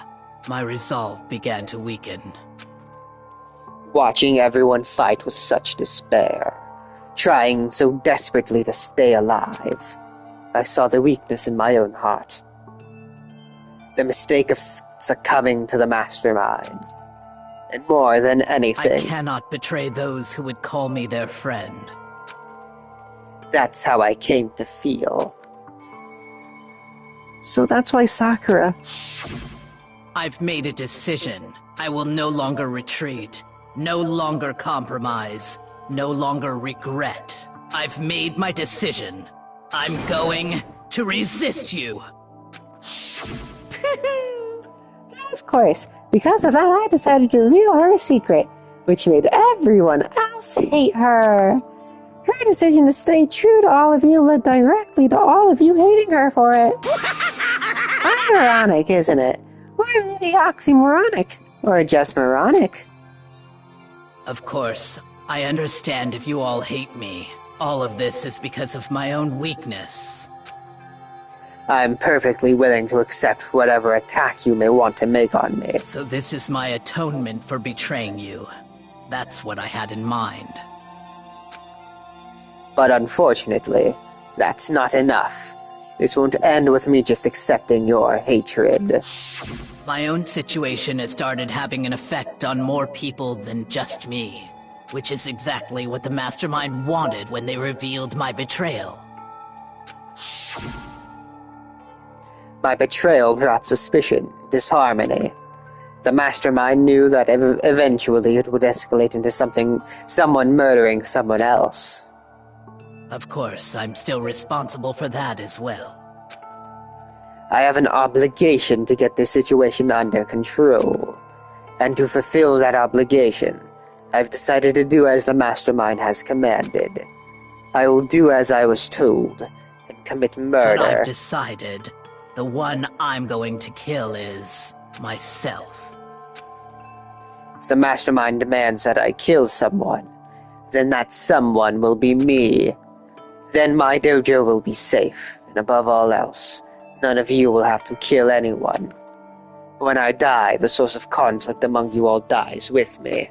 my resolve began to weaken. Watching everyone fight with such despair, trying so desperately to stay alive, I saw the weakness in my own heart. The mistake of succumbing to the mastermind. And more than anything, I cannot betray those who would call me their friend. That's how I came to feel. So that's why Sakura... I've made a decision. I will no longer retreat, no longer compromise, no longer regret. I've made my decision. I'm going to resist you. Of course, because of that I decided to reveal her secret, which made everyone else hate her. Her decision to stay true to all of you led directly to all of you hating her for it. Ironic, isn't it? Or maybe oxymoronic, or just moronic. Of course, I understand if you all hate me. All of this is because of my own weakness. I'm perfectly willing to accept whatever attack you may want to make on me. So this is my atonement for betraying you. That's what I had in mind. But unfortunately, that's not enough. This won't end with me just accepting your hatred. My own situation has started having an effect on more people than just me, which is exactly what the Mastermind wanted when they revealed my betrayal. My betrayal brought suspicion, disharmony. The Mastermind knew that eventually it would escalate into someone murdering someone else. Of course, I'm still responsible for that as well. I have an obligation to get this situation under control. And to fulfill that obligation, I've decided to do as the Mastermind has commanded. I will do as I was told, and commit murder. But I've decided the one I'm going to kill is myself. If the Mastermind demands that I kill someone, then that someone will be me. Then my dojo will be safe, and above all else, none of you will have to kill anyone. When I die, the source of conflict among you all dies with me.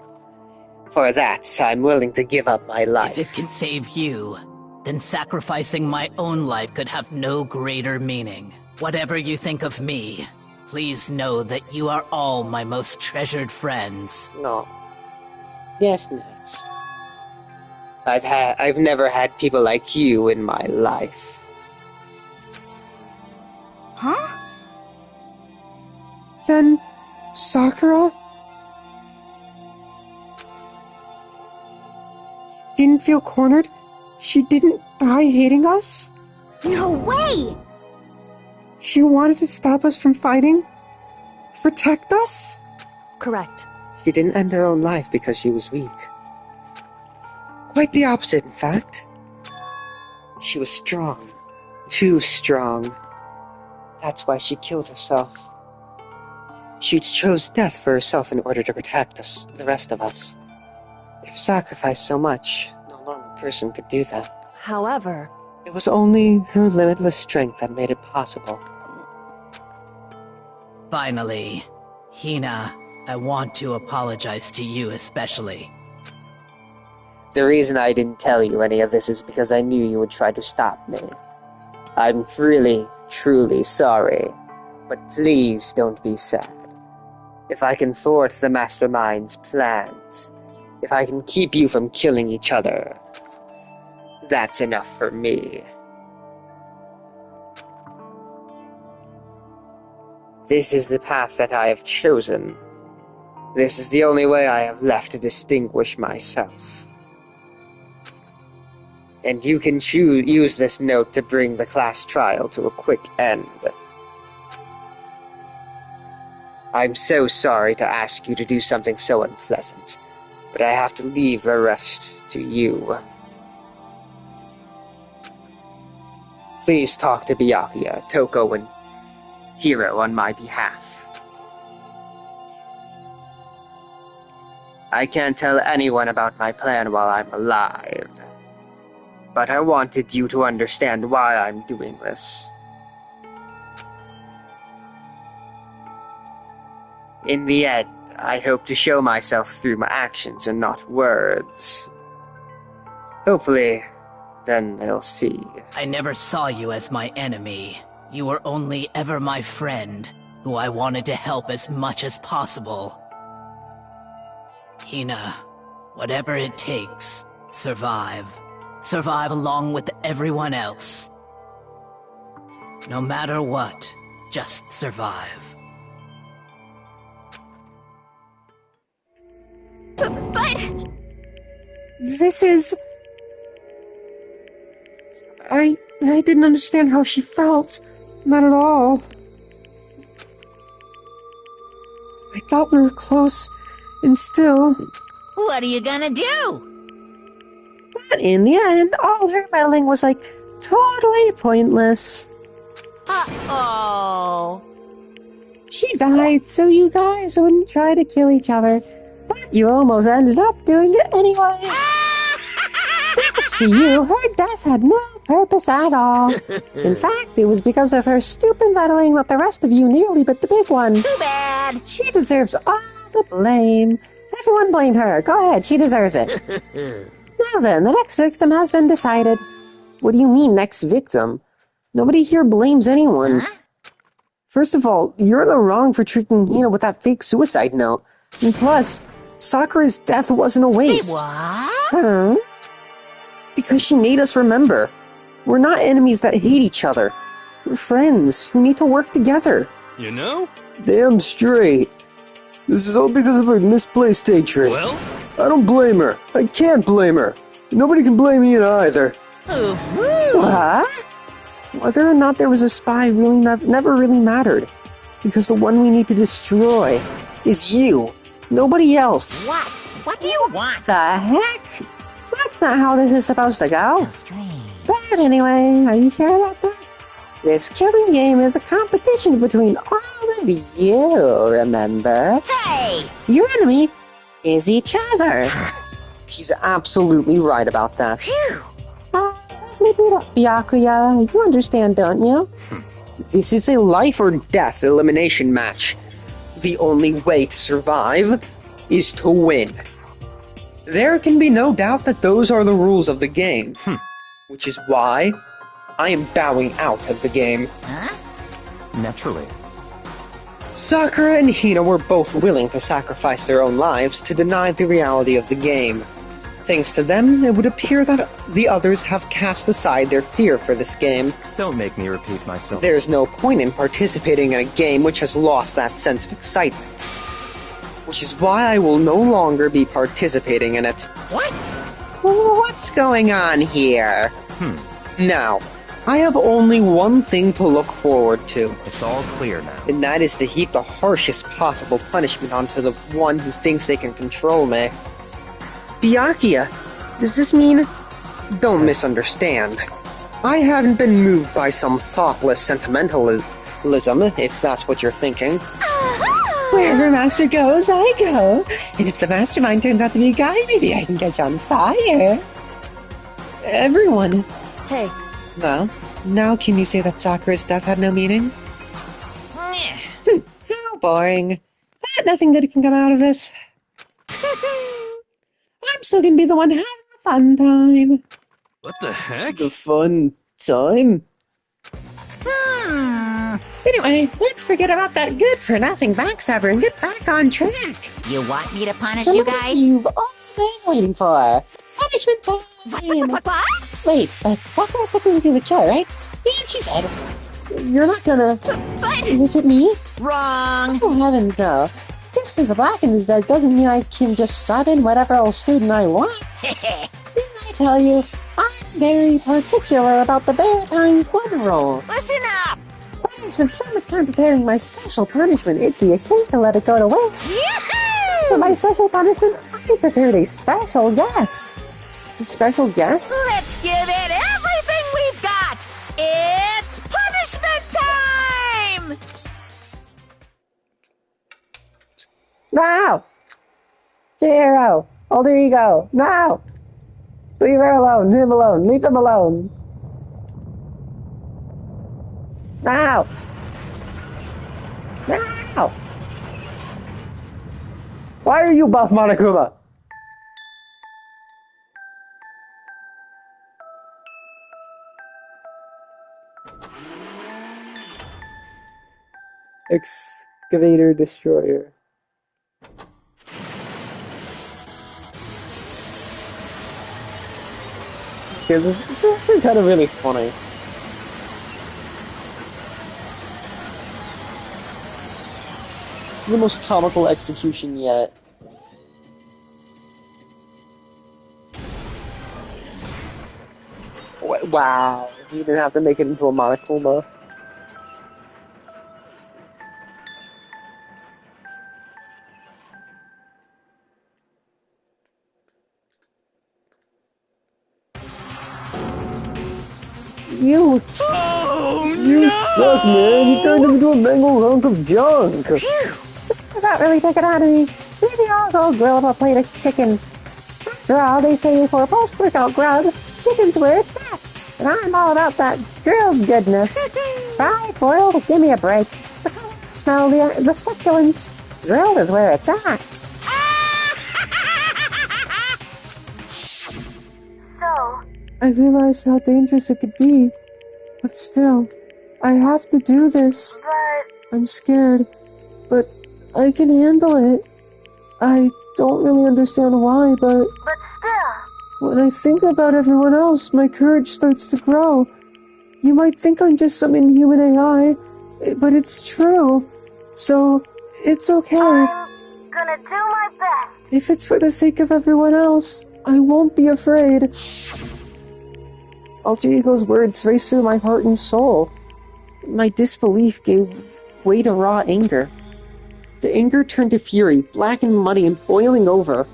For that, I'm willing to give up my life. If it can save you, then sacrificing my own life could have no greater meaning. Whatever you think of me, please know that you are all my most treasured friends. No. Yes, no. I've never had people like you in my life. Huh? Then, Sakura didn't feel cornered? She didn't die hating us? No way! She wanted to stop us from fighting? Protect us? Correct. She didn't end her own life because she was weak. Quite the opposite, in fact. She was strong. Too strong. That's why she killed herself. She chose death for herself in order to protect us, the rest of us. You've sacrificed so much, no normal person could do that. However, It was only her limitless strength that made it possible. Finally, Hina, I want to apologize to you especially. The reason I didn't tell you any of this is because I knew you would try to stop me. I'm really, truly sorry, but please don't be sad. If I can thwart the Mastermind's plans, if I can keep you from killing each other, that's enough for me. This is the path that I have chosen. This is the only way I have left to distinguish myself. And you can use this note to bring the class trial to a quick end. I'm so sorry to ask you to do something so unpleasant, but I have to leave the rest to you. Please talk to Byakuya, Toko, and Hiro on my behalf. I can't tell anyone about my plan while I'm alive, but I wanted you to understand why I'm doing this. In the end, I hope to show myself through my actions and not words. Hopefully, then they'll see. I never saw you as my enemy. You were only ever my friend, who I wanted to help as much as possible. Hina, whatever it takes, survive. Survive along with everyone else. No matter what, just survive. But... This is... I didn't understand how she felt. Not at all. I thought we were close, and still... What are you gonna do? But in the end, all her meddling was, totally pointless. Uh-oh. She died so you guys wouldn't try to kill each other. But you almost ended up doing it anyway. Thanks to you, her death had no purpose at all. In fact, it was because of her stupid meddling that the rest of you nearly bit the big one. Too bad. She deserves all the blame. Everyone blame her. Go ahead, she deserves it. Now then, the next victim has been decided. What do you mean, next victim? Nobody here blames anyone. Huh? First of all, you're in the wrong for treating Hina with that fake suicide note. And plus, Sakura's death wasn't a waste. Say what? Huh? Because she made us remember. We're not enemies that hate each other. We're friends who need to work together. You know? Damn straight. This is all because of her misplaced hatred. Well? I don't blame her. I can't blame her. Nobody can blame me either. Ooh-hoo. What? Whether or not there was a spy really never really mattered. Because the one we need to destroy is you. Nobody else. What? What do you want? The heck? That's not how this is supposed to go. How strange. But anyway, are you sure about that? This killing game is a competition between all of you, remember? Hey! Your enemy is each other. She's absolutely right about that. Phew. Byakuya, you understand, don't you? This is a life or death elimination match. The only way to survive is to win. There can be no doubt that those are the rules of the game. Which is why I am bowing out of the game. Huh? Naturally. Sakura and Hina were both willing to sacrifice their own lives to deny the reality of the game. Thanks to them, it would appear that the others have cast aside their fear for this game. Don't make me repeat myself. There's no point in participating in a game which has lost that sense of excitement. Which is why I will no longer be participating in it. What? What's going on here? Now, I have only one thing to look forward to. It's all clear now. And that is to heap the harshest possible punishment onto the one who thinks they can control me. Byakuya, does this mean... Don't misunderstand. I haven't been moved by some thoughtless sentimentalism, if that's what you're thinking. Wherever Master goes, I go. And if the mastermind turns out to be a guy, maybe I can catch on fire. Everyone. Hey, Well, now can you say that Sakura's death had no meaning? How boring. But nothing good can come out of this. I'm still gonna be the one having a fun time. What the heck? The fun time? Anyway, let's forget about that good-for-nothing backstabber and get back on track. You want me to punish you guys? You've all been waiting for. Punishment time. What? Wait, but Sakura's technically the killer, right? Yeah, she's dead. You're not gonna... But... Is it me? Wrong. Oh, heavens, no. Just because the Blackened is dead doesn't mean I can just sub in whatever else student I want. Didn't I tell you? I'm very particular about the Bear Times 1 roll. Listen up. I spent so much time preparing my special punishment, it'd be a shame to let it go to waste. So for my special punishment, I prepared a special guest. A special guest? Let's give it everything we've got. It's punishment time. No! Chihiro! Alter ego! No! Leave her alone! Him alone! Leave him alone! No! No! Why are you buff, Monokuma? Excavator Destroyer. Okay, this is actually kind of really funny. It's the most comical execution yet. Wow, you didn't have to make it into a Monokuma. You suck, man. You turned him into a mangled hunk of junk. Does that really take it out of me? Maybe I'll go grill up a plate of chicken. After all, they say for post-workout grub, chicken's where it's at. And I'm all about that grilled goodness. Fried, boiled, give me a break. The color, smell, the succulence. Grilled is where it's at. So... I realized how dangerous it could be. But still, I have to do this. But... I'm scared, but I can handle it. I don't really understand why, but still... when I think about everyone else, my courage starts to grow. You might think I'm just some inhuman AI, but it's true. So, it's okay. I'm gonna do my best. If it's for the sake of everyone else, I won't be afraid. Alter Ego's words raced through my heart and soul. My disbelief gave way to raw anger. The anger turned to fury, black and muddy and boiling over.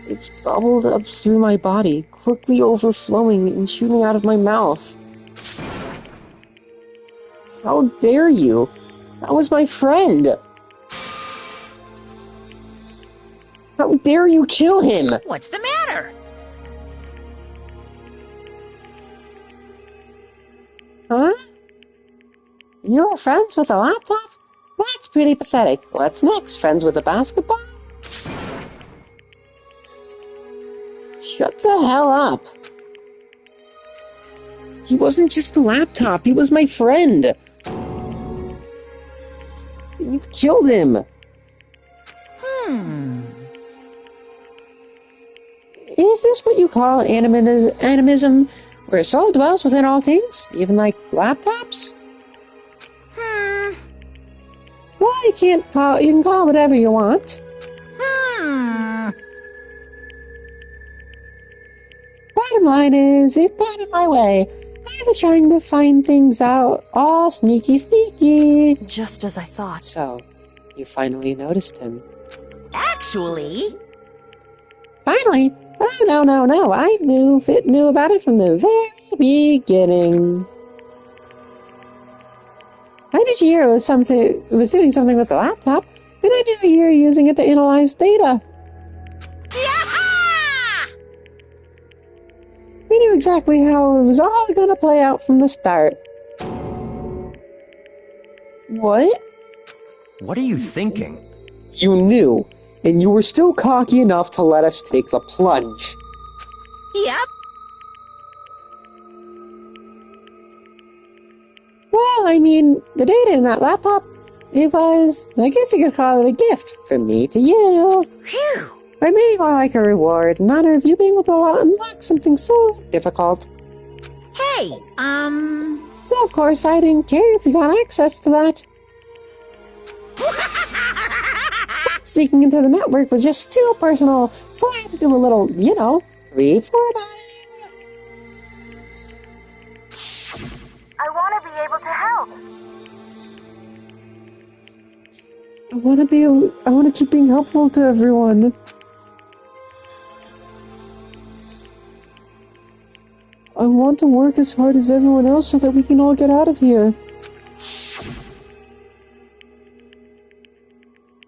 It's bubbled up through my body, quickly overflowing and shooting out of my mouth. How dare you? That was my friend! How dare you kill him? What's the matter? Huh? You were friends with a laptop? That's pretty pathetic. What's next? Friends with a basketball? Shut the hell up. He wasn't just a laptop, he was my friend. You killed him. Is this what you call animism, where a soul dwells within all things, even like laptops? Well, you can call it whatever you want. Bottom line is, it got in my way. I was trying to find things out, all sneaky. Just as I thought. So, you finally noticed him. Actually... Finally? Oh, no. I knew about it from the very beginning. I did hear it was doing something with the laptop, and I did hear using it to analyze data. We knew exactly how it was all going to play out from the start. What? What are you thinking? You knew, and you were still cocky enough to let us take the plunge. Yep. Well, I mean, the data in that laptop, it was, I guess you could call it a gift from me to you. Phew. Or maybe more like a reward in honor of you being able to unlock something so difficult. Hey, So, of course, I didn't care if you got access to that. Sneaking into the network was just too personal, so I had to do a little, reformatting. I want to be able to help. I want to keep being helpful to everyone. I want to work as hard as everyone else so that we can all get out of here.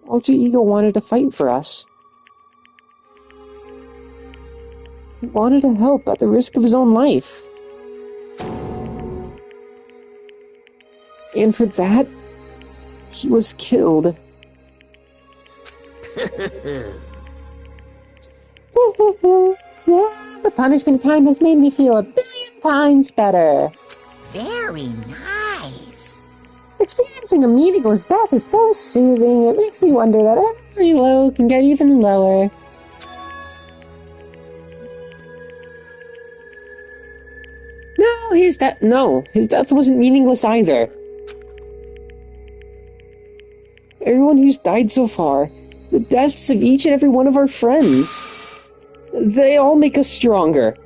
Alter Ego wanted to fight for us. He wanted to help at the risk of his own life. And for that, he was killed. Yeah, the punishment time has made me feel 1,000,000,000 times better. very nice. Experiencing a meaningless death is so soothing, it makes me wonder that every low can get even lower. No, his death wasn't meaningless either. Everyone who's died so far, the deaths of each and every one of our friends, they all make us stronger.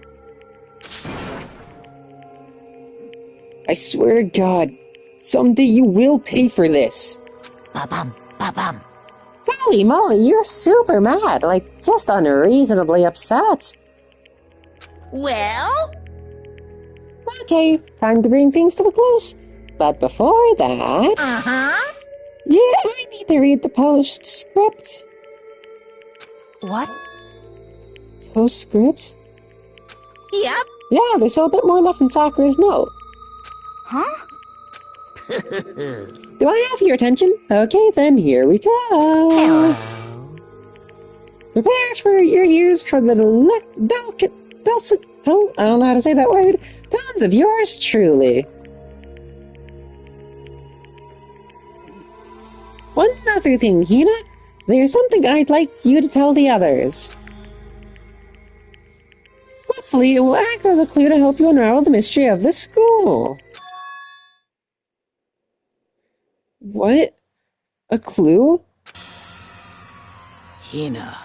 I swear to God, someday you will pay for this. Ba-bum, ba-bum. Holy moly, you're super mad, just unreasonably upset. Well? Okay, time to bring things to a close. But before that... Uh-huh. Yeah, I need to read the postscript. What? Postscript? Yep. Yeah, there's still a bit more left in Sakura's note. Huh? Do I have your attention? Okay, then here we go. Hello. Prepare for your ears for the dulcet, I don't know how to say that word, tones of yours truly. One other thing, Hina. There's something I'd like you to tell the others. Hopefully, it will act as a clue to help you unravel the mystery of the school. What? A clue? Hina.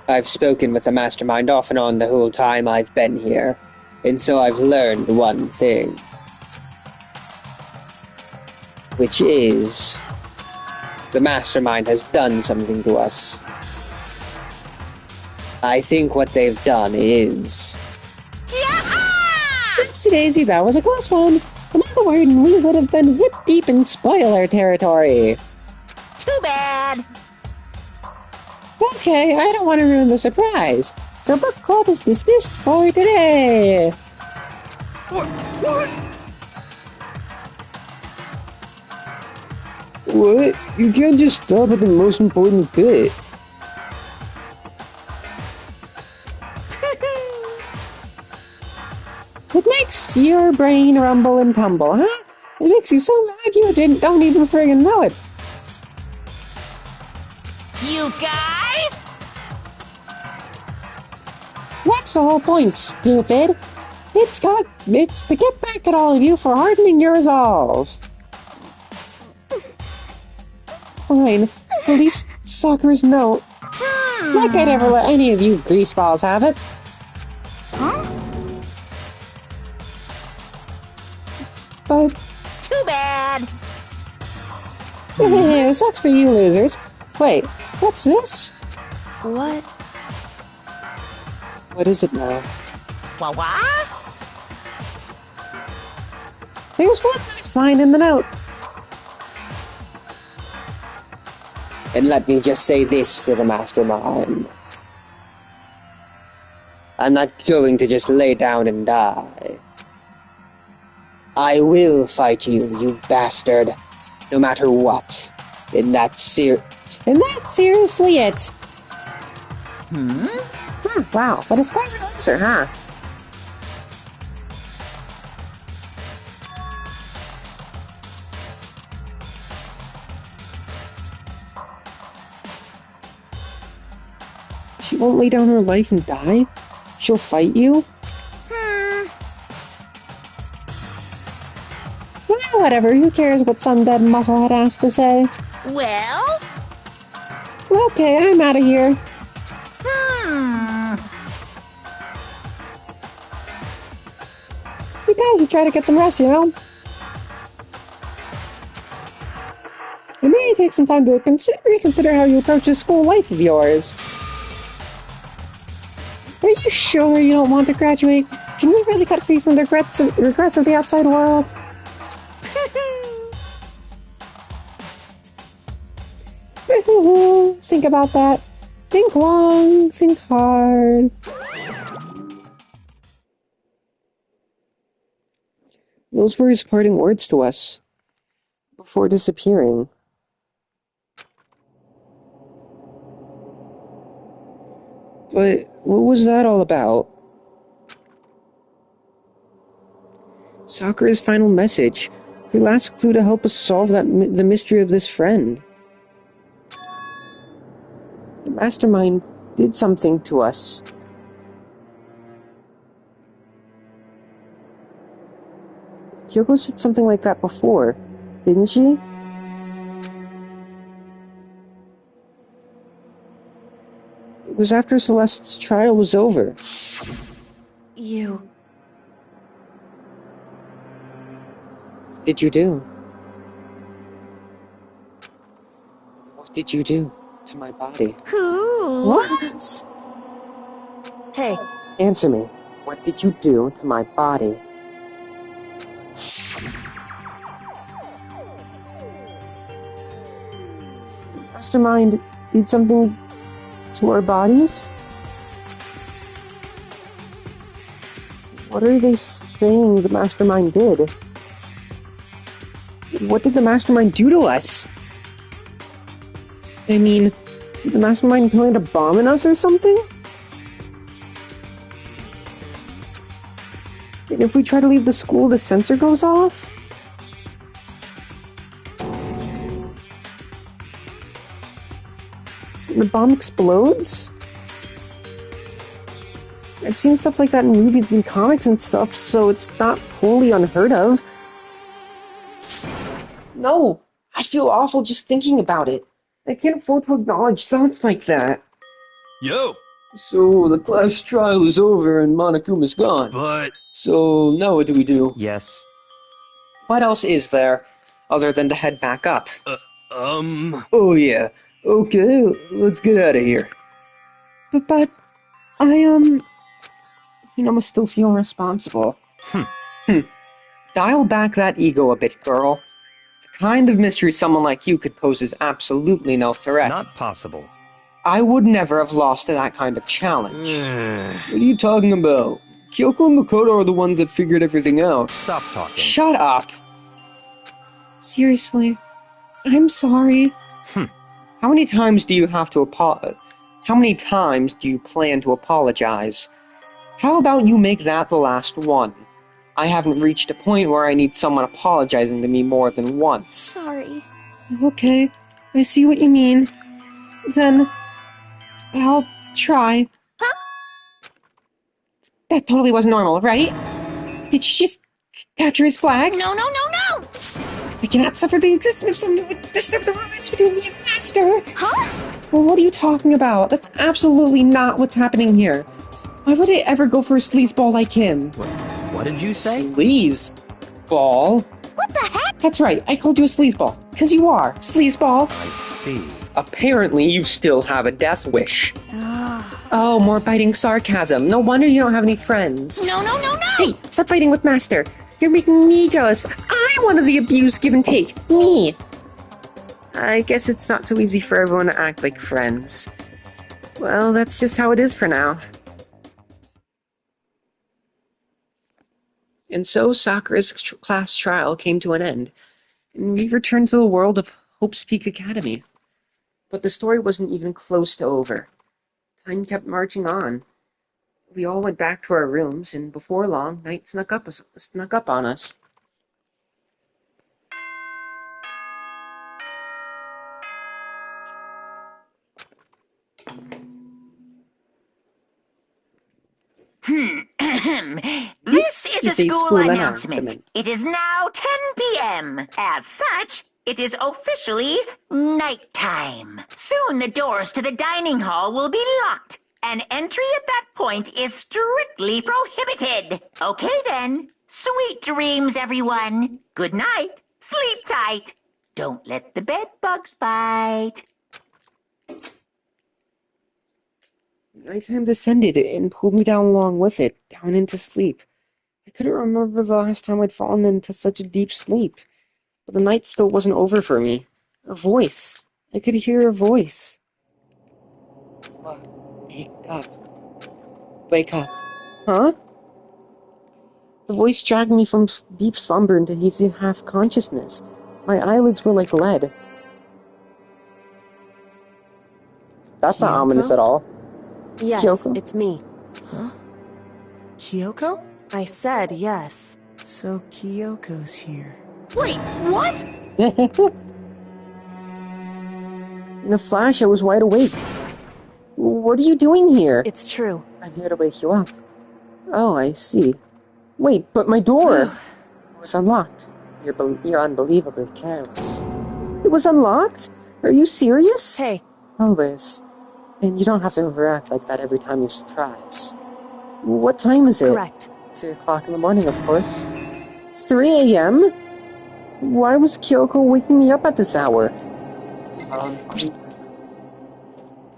I've spoken with the mastermind off and on the whole time I've been here, and so I've learned one thing. Which is... the mastermind has done something to us. I think what they've done is... Oopsie daisy, that was a close one. Another word and we would have been hip deep in spoiler territory. Too bad. Okay, I don't want to ruin the surprise. So book club is dismissed for today. What? What? You can't just stop at the most important bit. What makes your brain rumble and tumble, huh? It makes you so mad you don't even friggin' know it. You guys? What's the whole point, stupid? It's to get back at all of you for hardening your resolve. Fine, at least Sakura's note. Like I'd ever let any of you greaseballs have it. Huh? But... Too bad. sucks for you losers. Wait, what's this? What? What is it now? What? There's one last line in the note. And let me just say this to the mastermind. I'm not going to just lay down and die. I will fight you, you bastard, no matter what. And that's seriously it. Wow, what a stylish loser, huh? She won't lay down her life and die? She'll fight you? Well, whatever, who cares what some dead musclehead has to say? Well? Okay, I'm out of here. You guys should try to get some rest, you know? You may take some time to reconsider how you approach this school life of yours. Are you sure you don't want to graduate? Can you really cut free from the regrets of the outside world? Think about that. Think long, think hard. Those were his parting words to us before disappearing. But what was that all about? Sakura's final message, her last clue to help us solve the mystery of this friend. The mastermind did something to us. Kyoko said something like that before, didn't she? It was after Celeste's trial was over. You... What did you do? What did you do to my body? Who? What? Hey, Answer me. What did you do to my body? Mastermind did something to our bodies? What are they saying the mastermind did? What did the mastermind do to us? I mean, did the mastermind plant a bomb in us or something? And if we try to leave the school, the sensor goes off? The bomb explodes? I've seen stuff like that in movies and comics and stuff, so it's not wholly unheard of. No! I feel awful just thinking about it. I can't afford to acknowledge thoughts like that. Yo! So, the class trial is over and Monokuma's gone. But... So, now what do we do? Yes. What else is there, other than to head back up? Oh yeah. Okay, let's get out of here. But, I must still feel responsible. Dial back that ego a bit, girl. The kind of mystery someone like you could pose is absolutely no threat. Not possible. I would never have lost to that kind of challenge. What are you talking about? Kyoko and Makoto are the ones that figured everything out. Stop talking. Shut up! Seriously, I'm sorry. How many times do you have to How many times do you plan to apologize? How about you make that the last one? I haven't reached a point where I need someone apologizing to me more than once. Sorry. Okay, I see what you mean. Then, I'll try. Huh? That totally wasn't normal, right? Did you just capture his flag? No, no, no, no! I cannot suffer the existence of someone who would disturb the romance between me and Master! Huh? Well, what are you talking about? That's absolutely not what's happening here. Why would I ever go for a sleazeball like him? What did you say? Sleazeball? What the heck? That's right, I called you a sleazeball. Because you are. Sleazeball. I see. Apparently you still have a death wish. Ah. Oh, more biting sarcasm. No wonder you don't have any friends. No, no, no, no! Hey, stop fighting with Master. You're making me jealous. I wanted the abuse, give and take. Me. I guess it's not so easy for everyone to act like friends. Well, that's just how it is for now. And so Sakura's class trial came to an end, and we returned to the world of Hope's Peak Academy. But the story wasn't even close to over. Time kept marching on. We all went back to our rooms, and before long, night snuck up on us. This is a school announcement. It is now 10 p.m. As such, it is officially nighttime. Soon the doors to the dining hall will be locked, and entry at that point is strictly prohibited. Okay then. Sweet dreams, everyone. Good night. Sleep tight. Don't let the bed bugs bite. Nighttime descended and pulled me down along with it, down into sleep. I couldn't remember the last time I'd fallen into such a deep sleep, but the night still wasn't over for me. A voice. I could hear a voice. Wake up. Wake up. Huh? The voice dragged me from deep slumber into hazy half-consciousness. My eyelids were like lead. That's not ominous at all. Yes, Kyoko? it's me. Huh? Kyoko? I said yes. So Kyoko's here. Wait, what? In a flash, I was wide awake. What are you doing here? It's true. I'm here to wake you up. Oh, I see. Wait, but my door! It was unlocked. You're unbelievably careless. It was unlocked? Are you serious? Hey. Always. And you don't have to overact like that every time you're surprised. What time is it? Correct. 3 o'clock in the morning, of course. 3 a.m.? Why was Kyoko waking me up at this hour?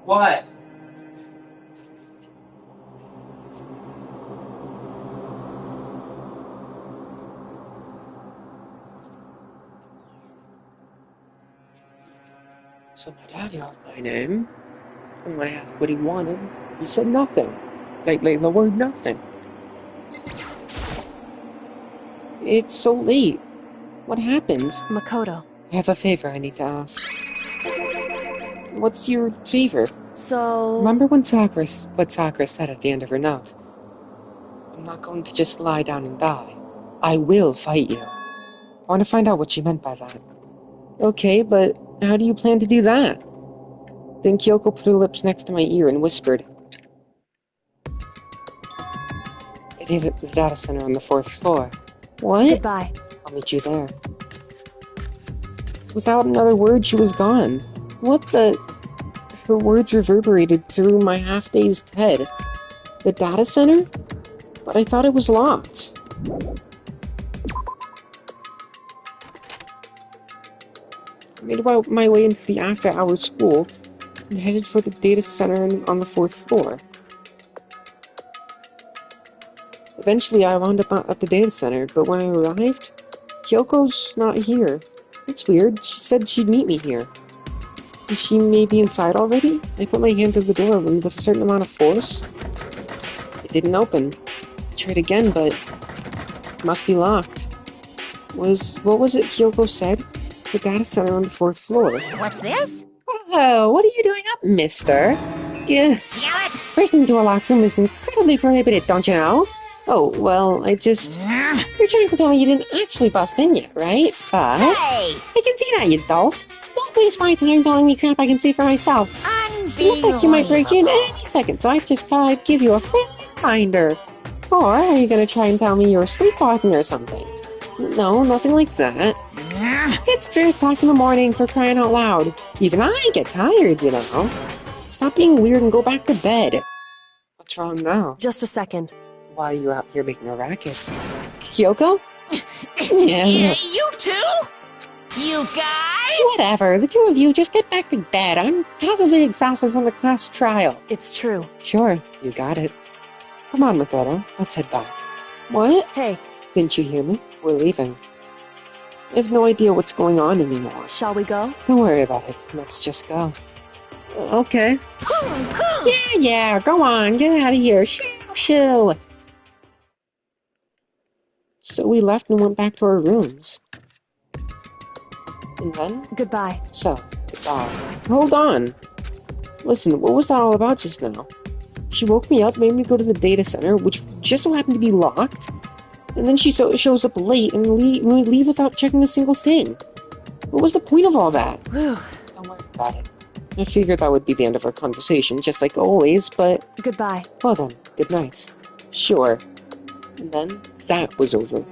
What? So my dad yelled my name, and when I asked what he wanted, he said nothing. Like the word nothing. It's so late. What happened? Makoto. I have a favor I need to ask. What's your favor? So... Remember what Sakura said at the end of her note? I'm not going to just lie down and die. I will fight you. I want to find out what she meant by that. Okay, but how do you plan to do that? Then Kyoko put her lips next to my ear and whispered. It is at the data center on the 4th floor. What? Goodbye. I'll meet you there. Without another word, she was gone. What the... Her words reverberated through my half-dazed head. The data center? But I thought it was locked. I made my way into the after-hours school and headed for the data center on the 4th floor. Eventually, I wound up at the data center, but when I arrived, Kyoko's not here. It's weird. She said she'd meet me here. Is she maybe inside already? I put my hand to the door and with a certain amount of force. It didn't open. I tried again, but it must be locked. What was it Kyoko said? The data center on the 4th floor. What's this? Oh, what are you doing up, mister? Yeah. Damn it! Breaking into a locked room is incredibly prohibited, don't you know? Oh, well, You're trying to tell me you didn't actually bust in yet, right? But... Hey! I can see that, you dolt. Don't waste my time telling me crap I can see for myself. Look like you might break in any second, so I just thought I'd give you a friendly reminder. Or are you gonna try and tell me you were sleepwalking or something? No, nothing like that. It's 3 o'clock in the morning, for crying out loud. Even I get tired, you know. Stop being weird and go back to bed. What's wrong now? Just a second. Why are you out here making a racket? Kyoko? Yeah. You too? You guys? Whatever, the two of you just get back to bed. I'm positively exhausted from the class trial. It's true. Sure, you got it. Come on, Makoto, let's head back. What? Hey. Didn't you hear me? We're leaving. I have no idea what's going on anymore. Shall we go? Don't worry about it. Let's just go. Okay. Yeah, go on. Get out of here. Shoo. So we left and went back to our rooms. And then? Goodbye. So, goodbye. Hold on. Listen, what was that all about just now? She woke me up, made me go to the data center, which just so happened to be locked. And then she shows up late and we leave without checking a single thing. What was the point of all that? Whew. Don't worry about it. I figured that would be the end of our conversation, just like always, but... Goodbye. Well then, good night. Sure. And then, that was over.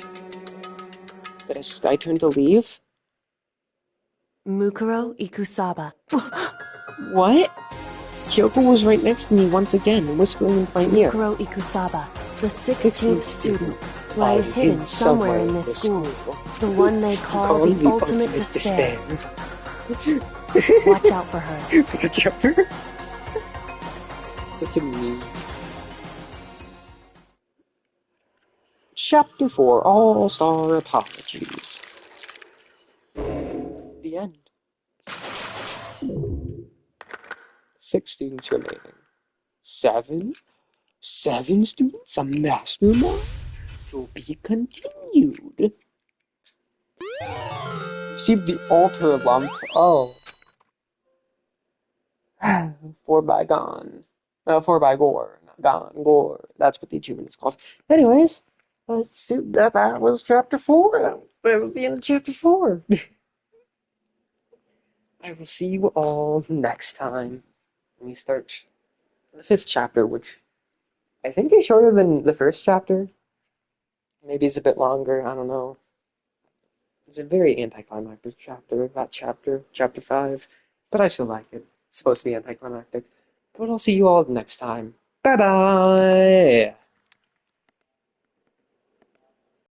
But as I turned to leave... Mukuro Ikusaba. What? Kyoko was right next to me once again, whispering in my ear. Mukuro Ikusaba, the 16th student, lay hidden somewhere in this school. The one they call the ultimate despair. Watch out for her. Watch out for her? Such a mean. Chapter 4, All-Star Apologies. The end. 6 students remaining. 7? 7 students? A mastermind? To be continued. Receive the altar lump. Oh. 4 by Gone. 4 by Gore. Not Gone, Gore. That's what the achievement is called. Anyways, that was chapter 4. That was the end of chapter 4. I will see you all next time when we start the 5th chapter, which I think is shorter than the 1st chapter. Maybe it's a bit longer, I don't know. It's a very anticlimactic chapter, that chapter, chapter 5. But I still like it. It's supposed to be anticlimactic. But I'll see you all next time. Bye-bye!